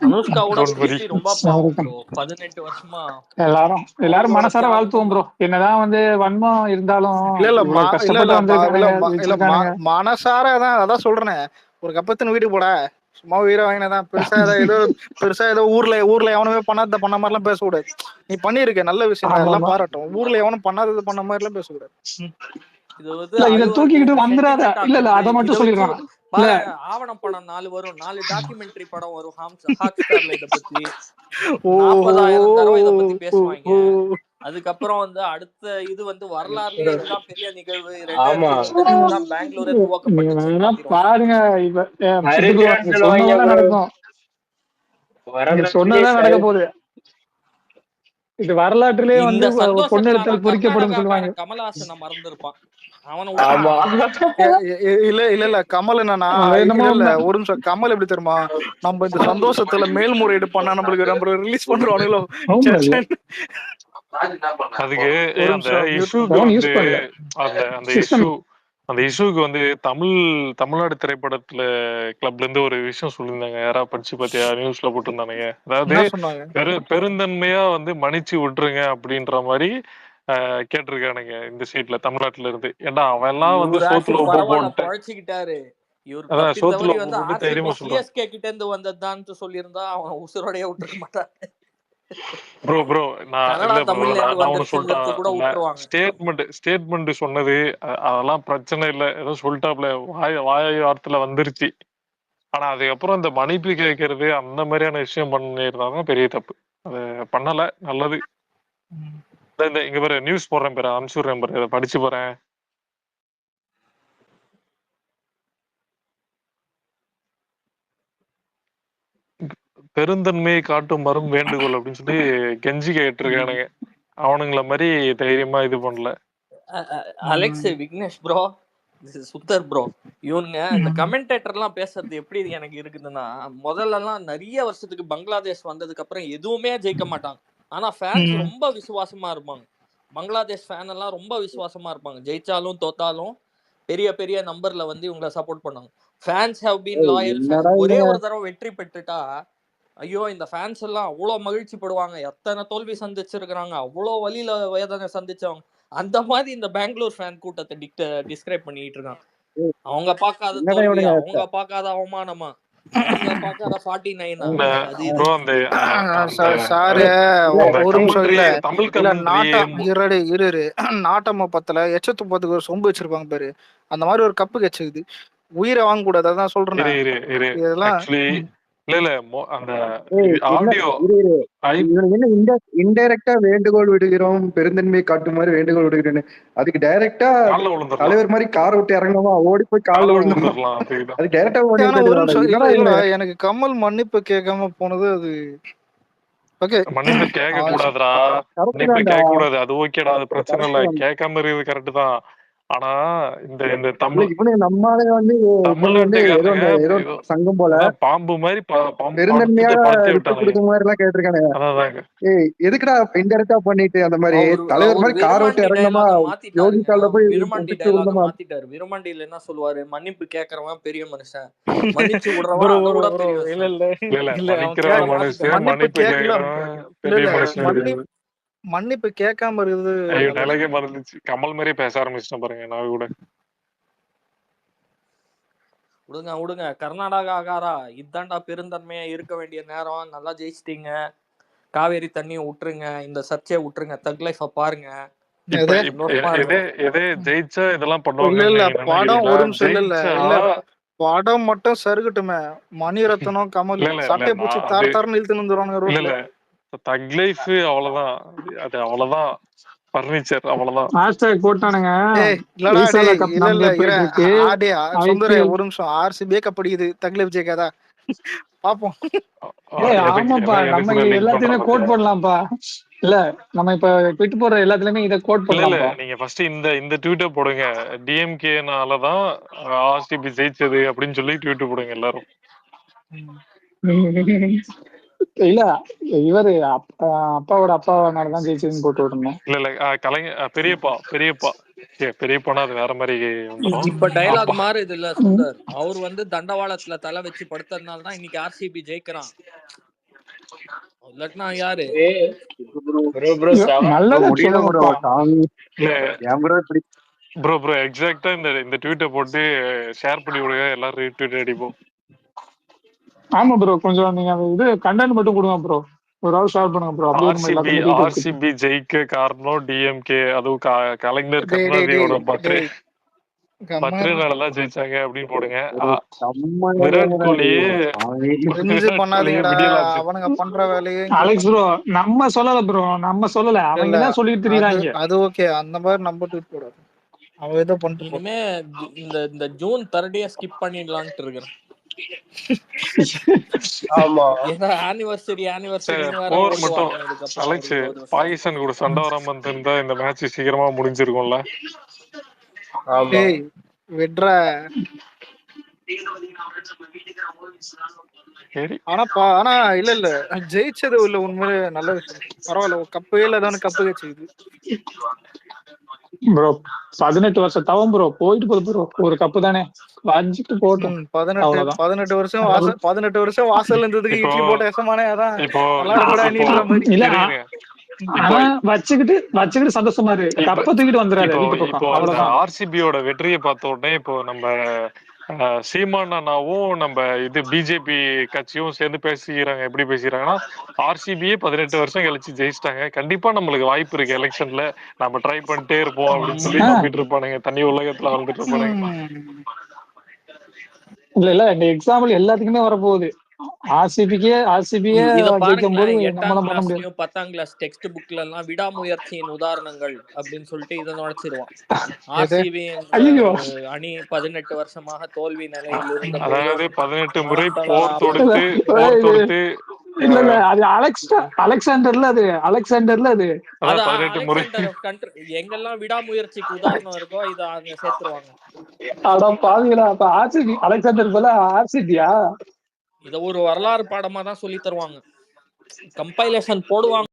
அனுஷ்காவோட பிரீத்தி ரொம்ப பாவம் ப்ரோ. 18 வருஷமா எல்லாரும் மனசார வாழ்த்துவோம் ப்ரோ. என்னதான் வந்து வன்மம் இருந்தாலும் மனசார தான். அதான் சொல்றேன், ஒரு கப்பத்தின் வீட்டுக்கு போட சும்மா வீர வாங்கினதான். பெருசா ஏதோ ஊர்ல எவனுமே பண்ணாத பண்ண மாதிரி எல்லாம் பேசக்கூடாது. நீ பண்ணிருக்க நல்ல விஷயம் எல்லாம் பாராட்டும். ஊர்ல எவனும் பண்ணாதது பண்ண மாதிரி எல்லாம் பேசக்கூடாது. இத தூக்கிக்கிட்டு வந்துடாத. இல்ல அத மட்டும் சொல்லிடுறான். ஆவணம் படம் 4 வரும். 4 டாக்குமெண்ட்ரி படம் வரும் ஹாட்ஸ்டார்ல இத பத்தி. 40,000 தடவை இத பத்தி பேசுவாங்க. அதுக்கப்புறம் வந்து அடுத்த இது வந்து வரலாறுலயே இதுதான் பெரிய நிகழ்வு. 2022 தான் பெங்களூரே துவக்கப்பட்டுச்சு பாருங்க. நடக்கும், சொன்னதான் நடக்க போகுது. இது வரலாற்றிலே வந்து பொன்னெடுத்தல் பொறிக்கப்படும் சொல்லுவாங்க. கமல்ஹாசனை மறந்துருப்பான் அவன. இல்ல கமல் என்னன்னா ஒரு நிமிஷம். கமல் எப்படி தெரியுமா, நம்ம இந்த சந்தோஷத்துல மேல்முறையீடு பண்ணா நம்மளுக்கு ரிலீஸ் பண்றோம். அதுக்கு அந்த இஷ்யூக்கு வந்து தமிழ்நாடு திரைப்படத்துல கிளப்ல இருந்து ஒரு விஷயம் சொல்லியிருந்தாங்க. யாரா படிச்சு பாத்தியா? நியூஸ்ல போட்டிருந்தானுங்க. அதாவது பெருந்தன்மையா வந்து மன்னிச்சு விட்டுருங்க அப்படின்ற மாதிரி கேட்டிருக்கானுங்க இந்த சீட்ல தமிழ்நாட்டுல இருந்து. ஏன்னா அவன் எல்லாம் வந்து சோத்துல உப்பு போட்டு கிட்ட இருந்து வந்ததுதான் சொல்லியிருந்தா அவன் உசுரோடைய விட்டுருக்க மாட்டான். ப்ரோ நான் ஒண்ணு சொல்லிட்டேன். ஸ்டேட்மெண்ட் சொன்னது அதெல்லாம் பிரச்சனை இல்லை, ஏதோ சொல்லிட்டாப்ல வாய் வார்த்தையில வந்துருச்சு. ஆனா அதுக்கப்புறம் இந்த மன்னிப்பு கேட்கறது அந்த மாதிரியான விஷயம் பண்ணிருந்தாங்க பெரிய தப்பு. அது பண்ணல, நல்லது. இங்க பாரு நியூஸ் போடுறேன் பாரு, அனுப்பிச்சுடுறேன் பாரு, அதை படிச்சு போறேன். பெருந்தன்மையை காட்டும் வரும் வேண்டுகோள் அப்படின்னு சொல்லி கெஞ்சி கேட்டிருக்கானுங்க. அவனுங்கள மாதிரி தைரியமா இது பண்ணல. அலெக்ஸ் விக்னேஷ் ப்ரோ, சுத்தர் ப்ரோ, இவனுங்க இந்த கமெண்டேட்டர்லாம் பேசுறது எப்படி எனக்கு இருக்குதுன்னா, முதல்லலாம் நிறைய வருஷத்துக்கு பங்களாதேஷ் வந்ததுக்கு அப்புறம் எதுவுமே ஜெயிக்க மாட்டாங்க. ஆனா ஃபேன்ஸ் ரொம்ப விசுவாசமா இருப்பாங்க. பங்களாதேஷ் ஃபேன் எல்லாம் ரொம்ப விசுவாசமா இருப்பாங்க. ஜெயிச்சாலும் தோத்தாலும் பெரிய பெரிய நம்பர்ல வந்து இவங்களை சப்போர்ட் பண்ணாங்க. Fans have been loyal. ஒரே ஒரு தடவை வெற்றி பெற்றுட்டா ஐயோ இந்த ஃபேன்ஸ் எல்லாம் அவ்வளோ மகிழ்ச்சி படுவாங்க. எத்தனை தோல்வி சந்திச்சிருக்கிறாங்க, அவ்வளோ வழியில வேதனை சந்திச்சவங்க. அந்த மாதிரி இந்த பெங்களூர் ஃபேன் கூட்டத்தை டிஸ்கிரைப் பண்ணிட்டு இருக்காங்க. அவங்க பார்க்காத தோல்வி, அவங்க பார்க்காத அவமானமா, அவங்க பார்க்காத 49 ஒரு நிமிஷம் இல்ல நாட்டம்மா பத்தல எச்சத்து போத்துக்கு ஒரு சொம்பு வச்சிருப்பாங்க பாரு, அந்த மாதிரி ஒரு கப்பு கச்சுக்குது. உயிரை வாங்க கூடாது, அதான் சொல்றேன். இதெல்லாம் இன்டைரக்டா வேண்டுகோள் விடுகிறோம், பெருந்தன்மையை காட்டுமாறு வேண்டுகோள் விடுகிறேன். அதுக்கு டைரக்டா தலைவர் மாதிரி காரை விட்டு இறங்கணுமா, ஓடி போய் கால விழுந்துடலாம். அது டைரக்டா. எனக்கு கமல் மன்னிப்பு கேட்காம போனது அது மன்னிப்பு கேட்க கூடாதுடா, மன்னிப்பு கேட்க கூடாது. அது ஓகேடா, அது பிரச்சனை இல்ல, கேட்காம இருக்கிறது கரெக்ட் தான். ஆனா இந்த தமிழ் நம்மால வந்து சங்கம் போல பாம்பு மாதிரி பெருந்தன்மையா கொடுக்க மாதிரி எல்லாம் கேட்டிருக்கானுங்க. எதுக்குடா இன்டெரக்டா பண்ணிட்டு அந்த மாதிரி தலைவர் மாதிரி கார் விட்டு இறங்கணுமா, யோகி கால போய் மாத்திட்டாரு. விருமாண்டியில என்ன சொல்லுவாரு, மன்னிப்பு கேட்கறவன் பெரிய மனுஷன், மன்னிச்சு விடுறவன் மன்னிப்பு கேட்காம இருக்குது. மறந்துச்சு, கமல் மாதிரி பேச ஆரம்பிச்சிட்டேன் பாருங்க. நான் கூட விடுங்க கர்நாடகாக்காரா, இதாண்டா பெருந்தன்மையா இருக்க வேண்டிய நேரம். நல்லா ஜெயிச்சிட்டீங்க, காவேரி தண்ணியை விட்டுருங்க, இந்த சர்ச்சையை விட்டுருங்க, தக் லைஃப பாருங்க. ஜெயிச்சா இதெல்லாம் பண்ணுவாங்க. படம் ஒரு இல்ல படம் மட்டும் சருகட்டுமே, மணிரத்னம் கமல் சட்டை பூச்சி தரன்னு இழுத்து வந்துருவாங்க. தக் லைஃப் அவ்வளவுதான், அது அவ்வளவுதான். பர்னிச்சர் அவ்வளவுதான். ஹேஷ்டேக் போட்டானுங்க. ஒரு நிமிஷம், ஆர்சிபி கப் அடிக்குது, தக் லைஃப் ஜெயிக்காதா பாப்போம். ஆமாப்பா, நம்ம எல்லாத்தையுமே கோட் பண்ணலாம்ப்பா. இல்ல நம்ம இப்ப ட்வீட் போடுற எல்லாத்துலயுமே இத கோட் பண்ணலாம். நீங்க ஃபர்ஸ்ட் இந்த ட்வீட்டை போடுங்க, டிஎம்கேனாலதான் ஆர்சிபி ஜெயிச்சது அப்படின்னு சொல்லி ட்வீட் போடுங்க எல்லாரும். இல்ல இவரு அப்பாவோட அப்பாவனாலதான் ஜெயிச்சதுன்னு போட்டு விடணும். இல்ல கலைஞர் பெரியப்பானா அது வேற மாதிரி. இப்ப டைலாக் மாறுது இல்ல சுந்தர், அவர் வந்து தண்டவாளத்துல தலை வச்சு படுத்ததுனாலதான் இன்னைக்கு ஆர்சிபி ஜெயிக்கிறான். இல்லன்னா யாரு ப்ரோ எக்ஸாக்ட்டா இந்த ட்வீட்டை போட்டு ஷேர் பண்ணி விடுங்க, எல்லாரும் ரீட்வீட் அடிப்போம். ஆமா ப்ரோ, கொஞ்சம் நீங்க இது கண்டென்ட் மட்டும் கொடுங்க ப்ரோ, ஒரு ஆள் ஷேர் பண்ணுங்க ப்ரோ. ஆர்சிபி ஜெயிக்க காரணம் டிஎம்கே, அதுவும் கலைஞர் கருணாநிதியோட பத்ரினாலதான் ஜெயிச்சாங்க அப்படின்னு போடுங்க. விராட் கோலியே பண்ற வேலையே அலெக்ஸ் ப்ரோ நம்ம சொல்லல ப்ரோ, நம்ம சொல்லல, அவங்க தான் சொல்லிட்டு தெரியுறாங்க. அது ஓகே, அந்த மாதிரி நம்ம ட்வீட் போடாது, அவன் ஏதோ பண்ணிட்டு. இனிமே இந்த ஜூன் 3 ஸ்கிப் பண்ணிடலான்ட்டு இருக்கிறேன். பாகிஸ்தான் கூட சண்டை வராம இருந்தா இந்த மேட்ச் சீக்கிரமா முடிஞ்சிருக்கும்ல. ஆனா இல்ல ஜெயிச்சது இல்ல, உண்மையிலே நல்ல விஷயம். பரவாயில்ல, கப்பே இல்ல, கப்பு கட்சிக்குது ப்ரோ. 18 வருஷம் தவம் ப்ரோ, போயிட்டு போகுது ப்ரோ, ஒரு கப்பு தானே வாஞ்சிட்டு போட்டோம். 18 வருஷம் வாசல் இருந்ததுக்கு இட்லி போட்ட எசமானே அதான். ஆனா வச்சுக்கிட்டு சந்தோஷமா இருக்கு, கப்ப தூக்கிட்டு வந்துறாரு. இப்போ ஆர்சிபியோட வெற்றியை பார்த்த உடனே இப்போ நம்ம சீமான் அண்ணாவும் நம்ம இது பிஜேபி கட்சியும் சேர்ந்து பேசிக்கிறாங்க. எப்படி பேசிக்கிறாங்கன்னா, ஆர்சிபியே 18 வருஷம் கழிச்சு ஜெயிச்சிட்டாங்க, கண்டிப்பா நம்மளுக்கு வாய்ப்பு இருக்கு எலெக்ஷன்ல, நம்ம ட்ரை பண்ணிட்டே இருப்போம் அப்படின்னு சொல்லி நம்பிட்டு இருப்பானுங்க. தனி உலகத்துல வந்துட்டு இருப்பானுங்க. இல்ல இந்த எக்ஸாம்பிள் எல்லாத்துக்குமே வரப்போகுது. ஆர்சிபியே ஜெயிக்கும் போது 10ஆம் கிளாஸ் டெக்ஸ்ட் புக்ல எல்லாம் விடாமுயற்சியின் உதாரணங்கள் அப்படின்னு சொல்லிட்டு இதை நுழைச்சிருவான். ஆர்சிபி அணி 18 வருஷமாக தோல்வி நிலையில் இருந்த, அதாவது 18 முறை போர் தொடுத்து இல்ல இல்ல அது அலெக்சாண்டர்ல அது அது அலெக்சாண்டர் எங்கெல்லாம் விடாமுயற்சிக்கு உதாரணம் இருக்கோ இத அங்க சேர்த்துருவாங்க. அட பாவீங்களா, அப்ப ஆர்சிபி அலெக்சாண்டர் போல ஆர்சிபியா? இத ஒரு வரலாறு பாடமா தான் சொல்லி தருவாங்க, கம்பைலேஷன் போடுவாங்க.